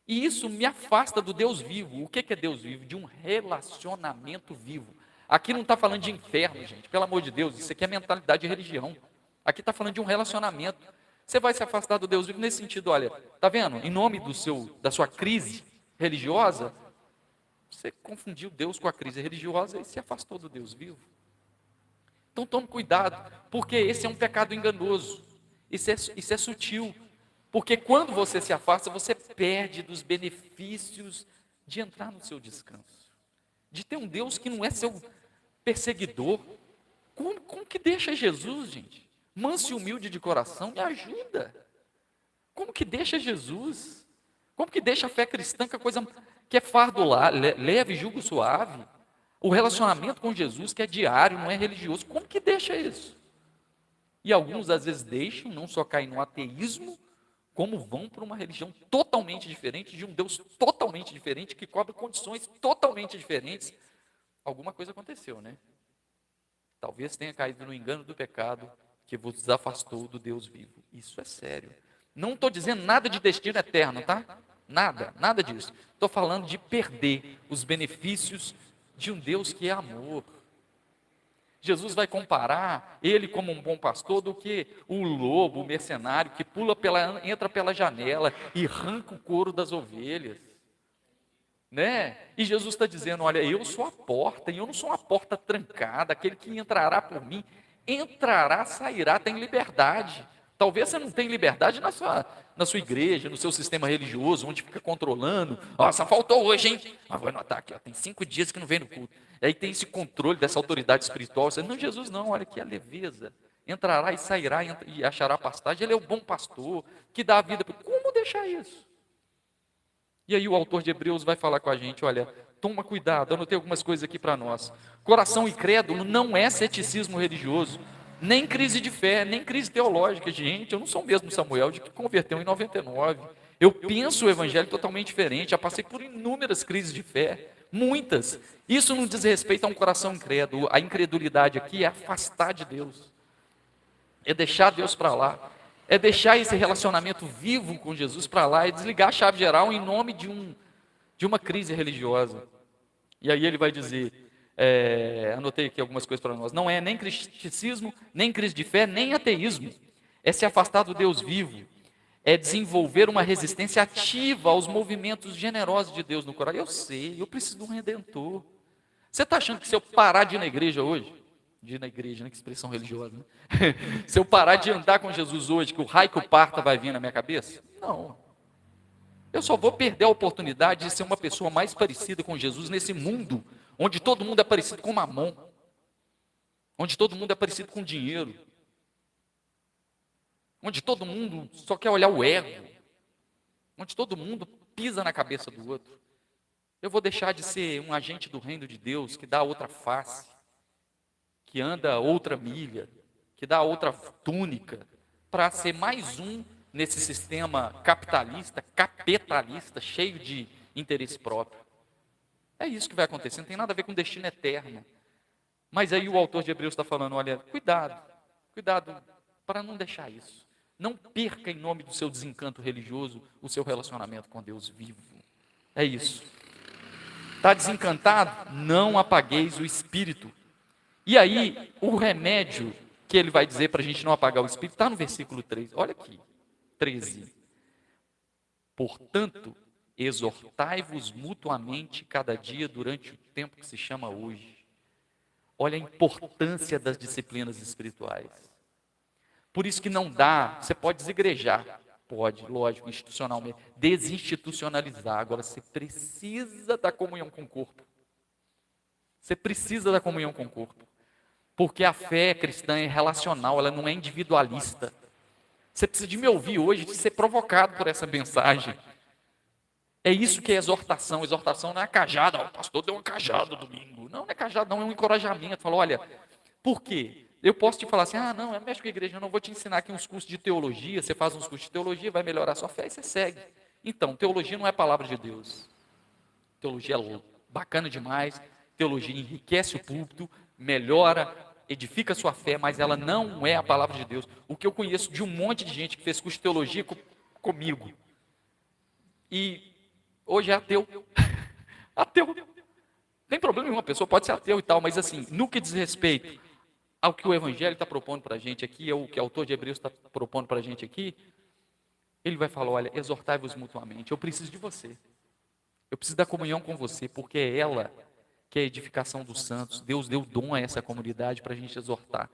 Speaker 1: E isso me afasta do Deus vivo. O que é Deus vivo? De um relacionamento vivo. Aqui não está falando de inferno, gente, pelo amor de Deus, isso aqui é mentalidade de religião. Aqui está falando de um relacionamento. Você vai se afastar do Deus vivo nesse sentido, olha, tá vendo? Em nome da sua crise religiosa, você confundiu Deus com a crise religiosa e se afastou do Deus vivo. Então tome cuidado, porque esse é um pecado enganoso, isso é sutil, porque quando você se afasta, você perde dos benefícios de entrar no seu descanso, de ter um Deus que não é seu perseguidor. Como que deixa Jesus, gente? Manso e humilde de coração, me ajuda. Como que deixa Jesus? Como que deixa a fé cristã, que é coisa que é fardo leve, jugo suave? O relacionamento com Jesus, que é diário, não é religioso, como que deixa isso? E alguns às vezes deixam, não só caem no ateísmo, como vão para uma religião totalmente diferente, de um Deus totalmente diferente, que cobra condições totalmente diferentes. Alguma coisa aconteceu, né? Talvez tenha caído no engano do pecado, que vos afastou do Deus vivo. Isso é sério. Não estou dizendo nada de destino eterno, tá? Nada disso. Estou falando de perder os benefícios de um Deus que é amor. Jesus vai comparar ele como um bom pastor do que o lobo, o mercenário, que entra pela janela e arranca o couro das ovelhas. Né? E Jesus está dizendo, olha, eu sou a porta, e eu não sou uma porta trancada, aquele que entrará por mim, entrará, sairá, tem liberdade. Talvez você não tenha liberdade na sua igreja, no seu sistema religioso, onde fica controlando. Só faltou hoje, hein? Vou anotar aqui, tem 5 dias que não vem no culto. E aí tem esse controle dessa autoridade espiritual. Você, não, Jesus não, olha aqui a leveza. Entrará e sairá e achará pastagem. Ele é o bom pastor, que dá a vida. Como deixar isso? E aí o autor de Hebreus vai falar com a gente, olha, toma cuidado, anotei algumas coisas aqui para nós. Coração incrédulo não é ceticismo religioso, nem crise de fé, nem crise teológica. Gente, eu não sou o mesmo Samuel de que converteu em 99. Eu penso o evangelho totalmente diferente, já passei por inúmeras crises de fé, muitas. Isso não diz respeito a um coração incrédulo. A incredulidade aqui é afastar de Deus, é deixar Deus para lá, é deixar esse relacionamento vivo com Jesus para lá, é desligar a chave geral em nome de uma crise religiosa. E aí ele vai dizer, anotei aqui algumas coisas para nós, não é nem criticismo, nem crise de fé, nem ateísmo, é se afastar do Deus vivo, é desenvolver uma resistência ativa aos movimentos generosos de Deus no coração. Eu sei, eu preciso de um Redentor. Você está achando que se eu parar de ir na igreja hoje, de ir na igreja, né, que expressão religiosa, né? Se eu parar de andar com Jesus hoje, que o raio que o parta vai vir na minha cabeça? Não. Eu só vou perder a oportunidade de ser uma pessoa mais parecida com Jesus nesse mundo, onde todo mundo é parecido com Mamon, onde todo mundo é parecido com dinheiro, onde todo mundo só quer olhar o ego, onde todo mundo pisa na cabeça do outro. Eu vou deixar de ser um agente do reino de Deus, que dá outra face, que anda outra milha, que dá outra túnica, para ser mais um nesse sistema capitalista, cheio de interesse próprio. É isso que vai acontecer, não tem nada a ver com destino eterno. Mas aí o autor de Hebreus está falando, olha, cuidado para não deixar isso. Não perca em nome do seu desencanto religioso o seu relacionamento com Deus vivo. É isso. Está desencantado? Não apagueis o espírito. E aí, o remédio que ele vai dizer para a gente não apagar o espírito está no versículo 3. Olha aqui, 13. Portanto, exortai-vos mutuamente cada dia durante o tempo que se chama hoje. Olha a importância das disciplinas espirituais. Por isso que não dá, você pode desigrejar, pode, lógico, institucionalmente, desinstitucionalizar. Agora, você precisa da comunhão com o corpo. Você precisa da comunhão com o corpo. Porque a fé cristã é relacional, ela não é individualista. Você precisa de me ouvir hoje, de ser provocado por essa mensagem. É isso que é exortação. Exortação não é cajada. O pastor deu uma cajada domingo. Não, não é cajada, não, é um encorajamento. Fala, olha, por quê? Eu posso te falar assim, não, eu mexo com a igreja, eu não vou te ensinar aqui uns cursos de teologia. Você faz uns cursos de teologia, vai melhorar a sua fé e você segue. Então, teologia não é palavra de Deus. Teologia é bacana demais. Teologia enriquece o púlpito, melhora, edifica a sua fé, mas ela não é a palavra de Deus. O que eu conheço de um monte de gente que fez curso de teologia comigo. E hoje é ateu. Ateu. Não tem problema nenhum, a pessoa pode ser ateu e tal, mas assim, no que diz respeito ao que o Evangelho está propondo para a gente aqui, é o que o autor de Hebreus está propondo para a gente aqui, ele vai falar, olha, exortai-vos mutuamente, eu preciso de você. Eu preciso da comunhão com você, porque é ela que é a edificação dos santos. Deus deu dom a essa comunidade para a gente exortar.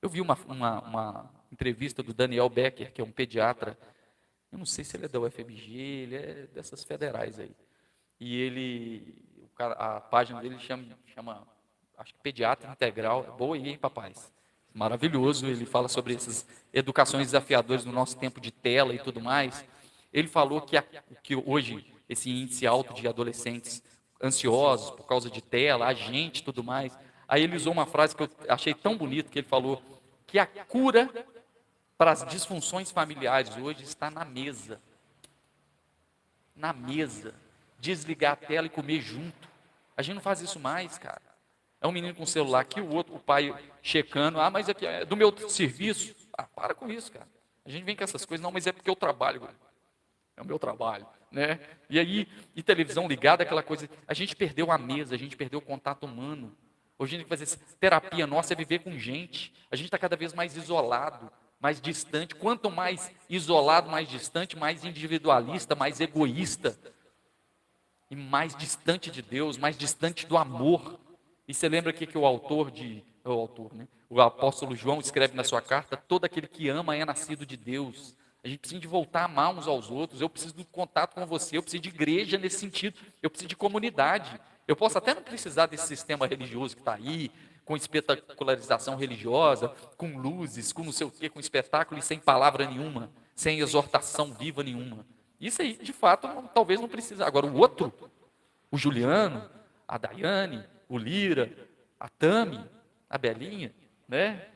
Speaker 1: Eu vi uma entrevista do Daniel Becker, que é um pediatra. Eu não sei se ele é da UFMG, ele é dessas federais aí. E a página dele chama, acho que Pediatra Integral. É boa aí, hein, papais? Maravilhoso. Ele fala sobre essas educações desafiadoras no nosso tempo de tela e tudo mais. Ele falou que hoje, esse índice alto de adolescentes ansiosos por causa de tela, agente e tudo mais. Aí ele usou uma frase que eu achei tão bonita, que ele falou que a cura para as disfunções familiares hoje está na mesa. Na mesa. Desligar a tela e comer junto. A gente não faz isso mais, cara. É um menino com celular aqui, o pai checando. Mas aqui é do meu serviço. Para com isso, cara. A gente vem com essas coisas. Não, mas é porque eu trabalho. É o meu trabalho, né? E aí, e televisão ligada, aquela coisa. A gente perdeu a mesa, a gente perdeu o contato humano. Hoje a gente vai fazer terapia nossa é viver com gente. A gente está cada vez mais isolado, mais distante. Quanto mais isolado, mais distante, mais individualista, mais egoísta. E mais distante de Deus, mais distante do amor. E você lembra que o apóstolo João escreve na sua carta, todo aquele que ama é nascido de Deus. A gente precisa de voltar a amar uns aos outros. Eu preciso do contato com você. Eu preciso de igreja nesse sentido. Eu preciso de comunidade. Eu posso até não precisar desse sistema religioso que está aí, com espetacularização religiosa, com luzes, com não sei o quê, com espetáculo e sem palavra nenhuma, sem exortação viva nenhuma. Isso aí, de fato, talvez não precise. Agora, o outro, o Juliano, a Daiane, o Lira, a Tami, a Belinha, né?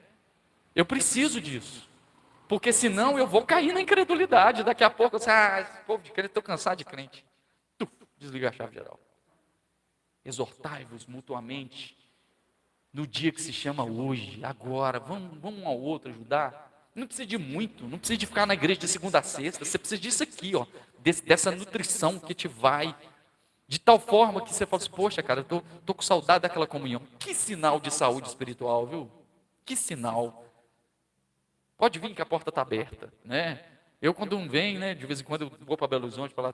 Speaker 1: Eu preciso disso. Porque senão eu vou cair na incredulidade. Daqui a pouco, esse povo de crente, estou cansado de crente. Desliga a chave geral. Exortai-vos mutuamente no dia que se chama hoje, agora. Vamos um ao outro ajudar. Não precisa de muito, não precisa de ficar na igreja de segunda a sexta. Você precisa disso aqui, ó, dessa nutrição que te vai. De tal forma que você fala assim, poxa, cara, eu tô com saudade daquela comunhão. Que sinal de saúde espiritual, viu? Que sinal. Pode vir que a porta está aberta, né? Eu quando não venho, né, de vez em quando eu vou para Belo Horizonte para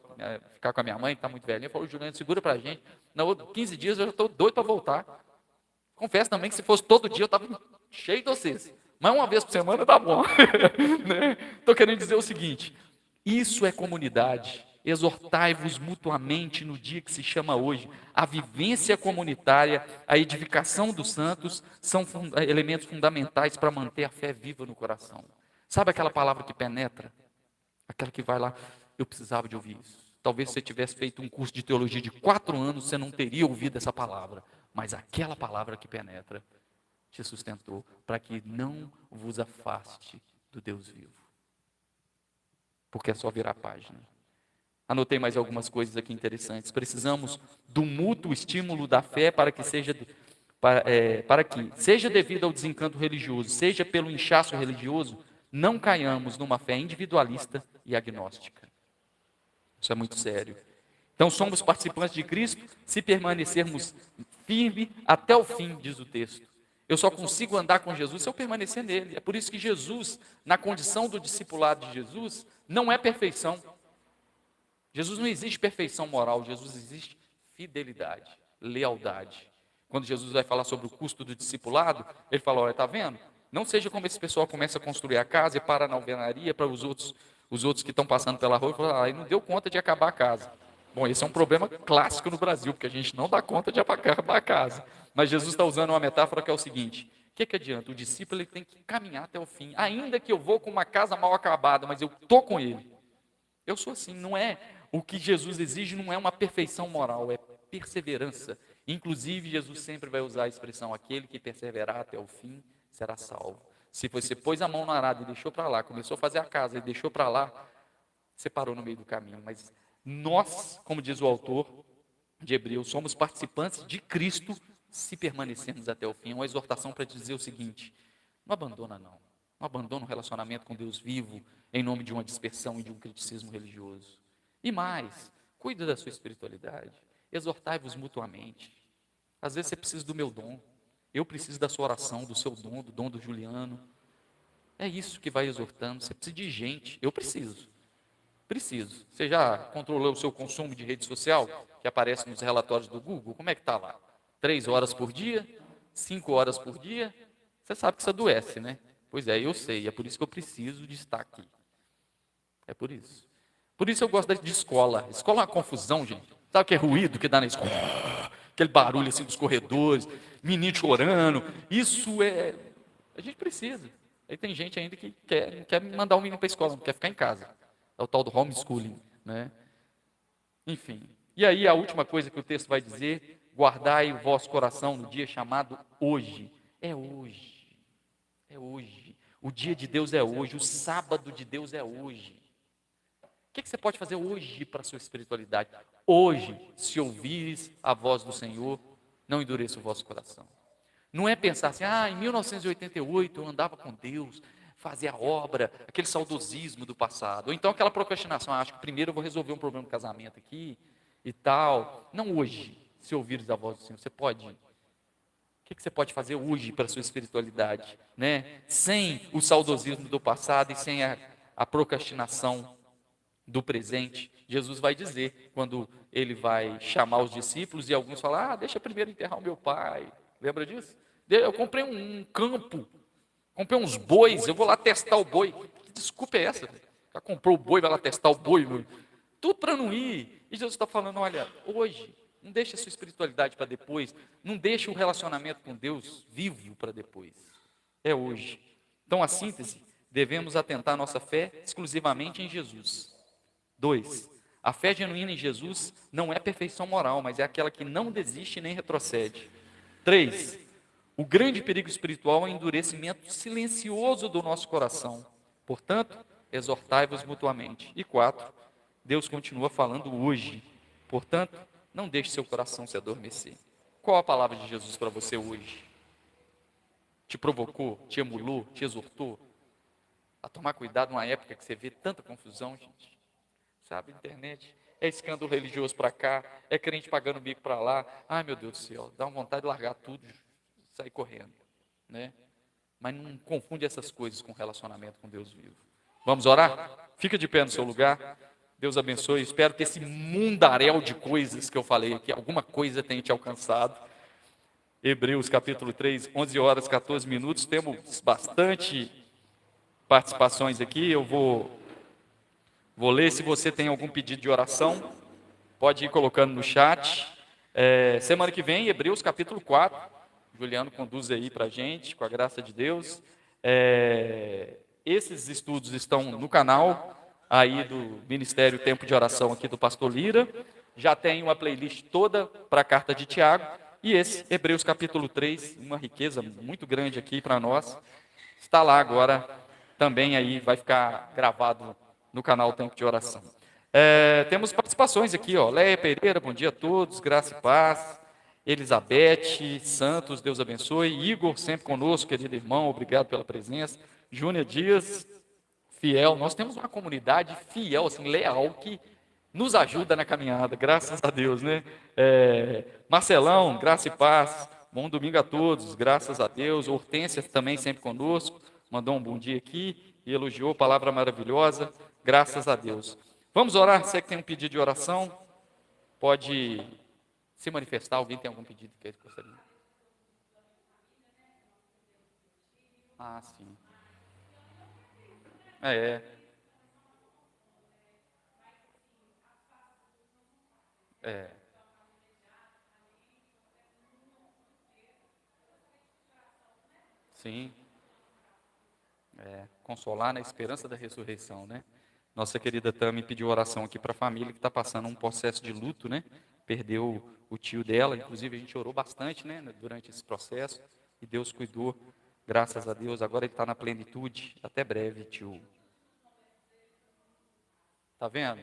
Speaker 1: ficar com a minha mãe, que está muito velhinha, eu falo, Juliano, segura para a gente. Na outra 15 dias eu já estou doido para voltar. Confesso também que se fosse todo dia eu estava cheio de vocês. Mas uma vez por semana tá bom. Estou querendo dizer o seguinte, isso é comunidade. Exortai-vos mutuamente no dia que se chama hoje. A vivência comunitária, a edificação dos santos são elementos fundamentais para manter a fé viva no coração. Sabe aquela palavra que penetra? Aquela que vai lá, eu precisava de ouvir isso. Talvez se você tivesse feito um curso de teologia de 4 anos, você não teria ouvido essa palavra. Mas aquela palavra que penetra te sustentou para que não vos afaste do Deus vivo. Porque é só virar a página. Anotei mais algumas coisas aqui interessantes. Precisamos do mútuo estímulo da fé para que seja devido ao desencanto religioso, seja pelo inchaço religioso, não caiamos numa fé individualista e agnóstica. Isso é muito sério. Então somos participantes de Cristo se permanecermos firmes até o fim, diz o texto. Eu só consigo andar com Jesus se eu permanecer nele. É por isso que Jesus, na condição do discipulado de Jesus, não é perfeição. Jesus não existe perfeição moral, Jesus existe fidelidade, lealdade. Quando Jesus vai falar sobre o custo do discipulado, ele fala, olha, está vendo? Não seja como esse pessoal começa a construir a casa e para na alvenaria para os outros que estão passando pela rua e falam, não deu conta de acabar a casa. Bom, esse é um problema clássico no Brasil, porque a gente não dá conta de acabar a casa. Mas Jesus está usando uma metáfora que é o seguinte, o que adianta? O discípulo ele tem que caminhar até o fim. Ainda que eu vou com uma casa mal acabada, mas eu estou com ele. Eu sou assim, não é... O que Jesus exige não é uma perfeição moral, é perseverança. Inclusive, Jesus sempre vai usar a expressão, aquele que perseverar até o fim será salvo. Se você pôs a mão no arado e deixou para lá, começou a fazer a casa e deixou para lá, você parou no meio do caminho. Mas nós, como diz o autor de Hebreus, somos participantes de Cristo se permanecermos até o fim. É uma exortação para dizer o seguinte, não abandona não. Não abandona o relacionamento com Deus vivo em nome de uma dispersão e de um criticismo religioso. E mais, cuida da sua espiritualidade, exortai-vos mutuamente. Às vezes você precisa do meu dom, eu preciso da sua oração, do seu dom, do dom do Juliano. É isso que vai exortando, você precisa de gente, eu preciso. Você já controlou o seu consumo de rede social, que aparece nos relatórios do Google? Como é que está lá? 3 horas por dia? 5 horas por dia? Você sabe que isso adoece, né? Pois é, eu sei, é por isso que eu preciso de estar aqui. É por isso. Por isso eu gosto de escola. Escola é uma confusão, gente. Sabe o que é ruído que dá na escola? Aquele barulho assim dos corredores, menino chorando. Isso é... A gente precisa. Aí tem gente ainda que quer mandar o menino para a escola, não quer ficar em casa. É o tal do homeschooling, né? Enfim. E aí a última coisa que o texto vai dizer, guardai o vosso coração no dia chamado hoje. É hoje. É hoje. O dia de Deus é hoje. O sábado de Deus é hoje. O que você pode fazer hoje para a sua espiritualidade? Hoje, se ouvires a voz do Senhor, não endureça o vosso coração. Não é pensar assim, em 1988 eu andava com Deus, fazia a obra, aquele saudosismo do passado. Ou então aquela procrastinação, acho que primeiro eu vou resolver um problema no casamento aqui e tal. Não hoje, se ouvires a voz do Senhor, você pode. O que você pode fazer hoje para a sua espiritualidade? Né? Sem o saudosismo do passado e sem a procrastinação do presente. Jesus vai dizer, quando ele vai chamar os discípulos, e alguns falam, deixa primeiro enterrar o meu pai. Lembra disso? Eu comprei um campo, comprei uns bois, eu vou lá testar o boi. Que desculpa é essa? Já comprou o boi, vai lá testar o boi. Tudo para não ir. E Jesus está falando, olha, hoje, não deixa a sua espiritualidade para depois, não deixa o relacionamento com Deus vivo para depois. É hoje. Então, a síntese, devemos atentar nossa fé exclusivamente em Jesus. 2. A fé genuína em Jesus não é perfeição moral, mas é aquela que não desiste nem retrocede. 3. O grande perigo espiritual é o endurecimento silencioso do nosso coração. Portanto, exortai-vos mutuamente. E 4. Deus continua falando hoje. Portanto, não deixe seu coração se adormecer. Qual a palavra de Jesus para você hoje? Te provocou, te emulou, te exortou a tomar cuidado numa época que você vê tanta confusão, gente? Sabe, internet, é escândalo religioso para cá, é crente pagando bico para lá. Ai, meu Deus do céu, dá uma vontade de largar tudo, sair correndo, né? Mas não confunde essas coisas com relacionamento com Deus vivo. Vamos orar? Fica de pé no seu lugar. Deus abençoe. Espero que esse mundaréu de coisas que eu falei aqui, alguma coisa tenha te alcançado. Hebreus capítulo 3, 11 horas, 14 minutos. Temos bastante participações aqui. Eu vou ler. Se você tem algum pedido de oração, pode ir colocando no chat. Semana que vem, Hebreus capítulo 4. Juliano conduz aí para a gente, com a graça de Deus. Esses estudos estão no canal aí do Ministério Tempo de Oração aqui do Pastor Lira. Já tem uma playlist toda para a carta de Tiago. E esse, Hebreus capítulo 3, uma riqueza muito grande aqui para nós. Está lá agora, também aí vai ficar gravado no canal Tempo de Oração. Temos participações aqui, Léia Pereira, bom dia a todos, graça e paz. Elizabeth Santos, Deus abençoe. Igor, sempre conosco, querido irmão, obrigado pela presença. Júnior Dias, fiel. Nós temos uma comunidade fiel, assim, leal, que nos ajuda na caminhada, graças a Deus, né? Marcelão, graça e paz, bom domingo a todos, graças a Deus. Hortência também sempre conosco, mandou um bom dia aqui e elogiou, palavra maravilhosa, graças a Deus. Vamos orar, você que tem um pedido de oração, pode se manifestar, alguém tem algum pedido que gostaria? Ah, sim. É. É. Sim. Consolar na esperança da ressurreição, né? Nossa querida Tami pediu oração aqui para a família que está passando um processo de luto, né? Perdeu o tio dela, inclusive a gente orou bastante, né? Durante esse processo e Deus cuidou, graças a Deus. Agora ele está na plenitude. Até breve, tio. Tá vendo?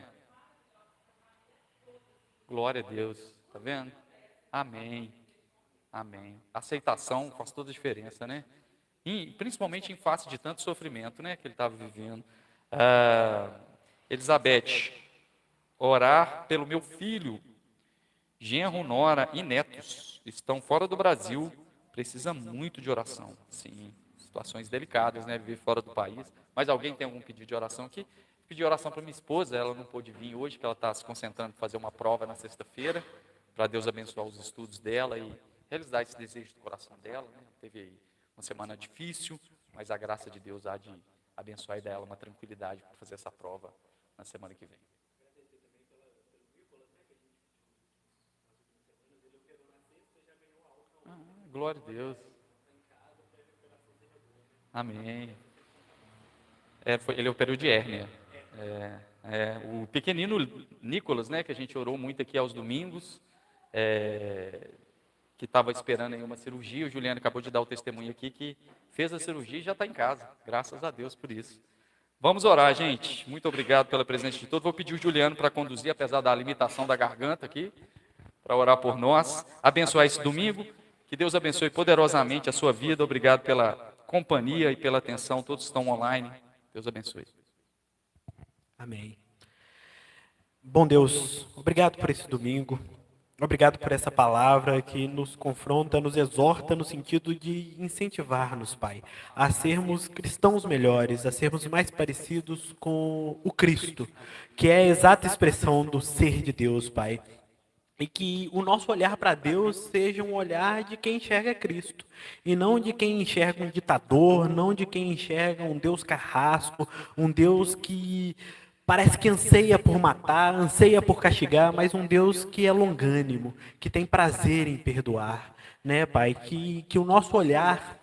Speaker 1: Glória a Deus. Tá vendo? Amém. Amém. Aceitação faz toda a diferença, né? E, principalmente em face de tanto sofrimento, né, que ele estava vivendo. Elizabeth, orar pelo meu filho, genro, nora e netos, estão fora do Brasil, precisa muito de oração. Sim, situações delicadas, né, viver fora do país. Mas alguém tem algum pedido de oração aqui? Pedi oração para minha esposa, ela não pôde vir hoje, que ela está se concentrando em fazer uma prova na sexta-feira, para Deus abençoar os estudos dela e realizar esse desejo do coração dela, né? Teve uma semana difícil, mas a graça de Deus há de abençoar e dar ela uma tranquilidade para fazer essa prova na semana que vem. Glória a Deus. Amém. Ele operou de hérnia. O pequenino Nicolas, né, que a gente orou muito aqui aos domingos, que estava esperando aí uma cirurgia, o Juliano acabou de dar o testemunho aqui, que fez a cirurgia e já está em casa, graças a Deus por isso. Vamos orar, gente, muito obrigado pela presença de todos. Vou pedir o Juliano para conduzir, apesar da limitação da garganta aqui, para orar por nós, abençoar esse domingo, que Deus abençoe poderosamente a sua vida, obrigado pela companhia e pela atenção, todos estão online, Deus abençoe.
Speaker 2: Amém. Bom Deus, obrigado por esse domingo. Obrigado por essa palavra que nos confronta, nos exorta no sentido de incentivar-nos, Pai, a sermos cristãos melhores, a sermos mais parecidos com o Cristo, que é a exata expressão do ser de Deus, Pai. E que o nosso olhar para Deus seja um olhar de quem enxerga Cristo, e não de quem enxerga um ditador, não de quem enxerga um Deus carrasco, um Deus que parece que anseia por matar, anseia por castigar, mas um Deus que é longânimo, que tem prazer em perdoar, né, Pai? Que o nosso olhar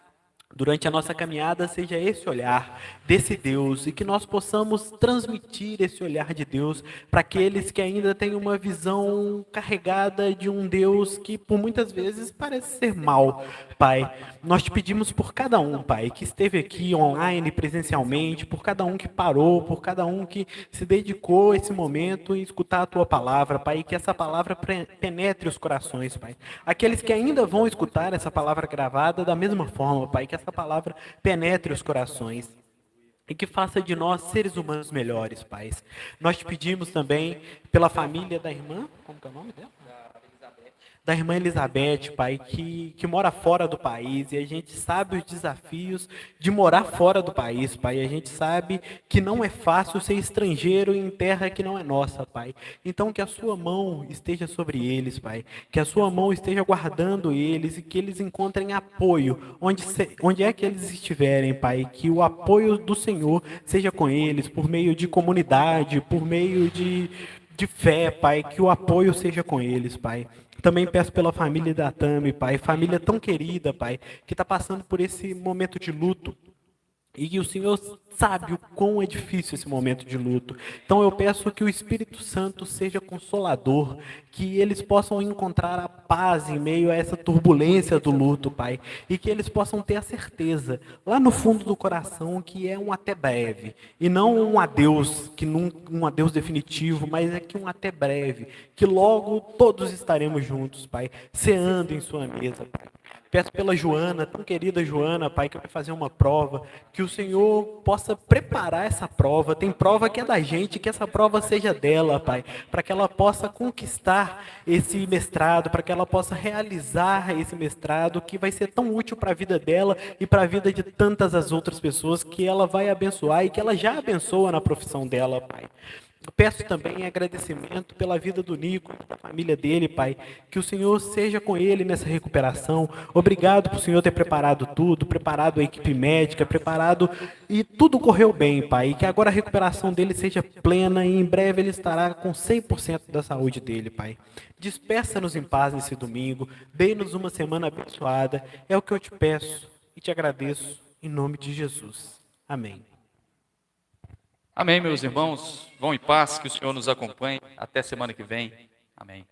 Speaker 2: durante a nossa caminhada seja esse olhar desse Deus e que nós possamos transmitir esse olhar de Deus para aqueles que ainda têm uma visão carregada de um Deus que por muitas vezes parece ser mau, Pai. Nós te pedimos por cada um, Pai, que esteve aqui online, presencialmente, por cada um que parou, por cada um que se dedicou a esse momento em escutar a Tua palavra, Pai, e que essa palavra penetre os corações, Pai. Aqueles que ainda vão escutar essa palavra gravada da mesma forma, Pai, que essa palavra penetre os corações e que faça de nós seres humanos melhores, Pai. Nós te pedimos também pela família da irmã, como que é o nome dela? Da irmã Elizabeth, Pai, que mora fora do país, e a gente sabe os desafios de morar fora do país, Pai. A gente sabe que não é fácil ser estrangeiro em terra que não é nossa, Pai. Então que a sua mão esteja sobre eles, Pai. Que a sua mão esteja guardando eles e que eles encontrem apoio onde é que eles estiverem, Pai. Que o apoio do Senhor seja com eles, por meio de comunidade, por meio de fé, Pai. Que o apoio seja com eles, Pai. Também peço pela família da Tami, Pai, família tão querida, Pai, que está passando por esse momento de luto. E que o Senhor sabe o quão é difícil esse momento de luto. Então eu peço que o Espírito Santo seja consolador, que eles possam encontrar a paz em meio a essa turbulência do luto, Pai. E que eles possam ter a certeza, lá no fundo do coração, que é um até breve. E não um adeus, um adeus definitivo, mas é que um até breve. Que logo todos estaremos juntos, Pai, ceando em sua mesa, Pai. Peço pela Joana, tão querida Joana, Pai, que vai fazer uma prova, que o Senhor possa preparar essa prova. Tem prova que é da gente, que essa prova seja dela, Pai, para que ela possa conquistar esse mestrado, para que ela possa realizar esse mestrado, que vai ser tão útil para a vida dela e para a vida de tantas as outras pessoas que ela vai abençoar e que ela já abençoa na profissão dela, Pai. Eu peço também agradecimento pela vida do Nico, da família dele, Pai. Que o Senhor seja com ele nessa recuperação. Obrigado por o Senhor ter preparado tudo, preparado a equipe médica, preparado e tudo correu bem, Pai. E que agora a recuperação dele seja plena e em breve ele estará com 100% da saúde dele, Pai. Despeça-nos em paz nesse domingo. Dê-nos uma semana abençoada. É o que eu te peço e te agradeço em nome de Jesus. Amém.
Speaker 1: Amém, meus irmãos. Vão em paz, que o Senhor nos acompanhe. Até semana que vem. Amém.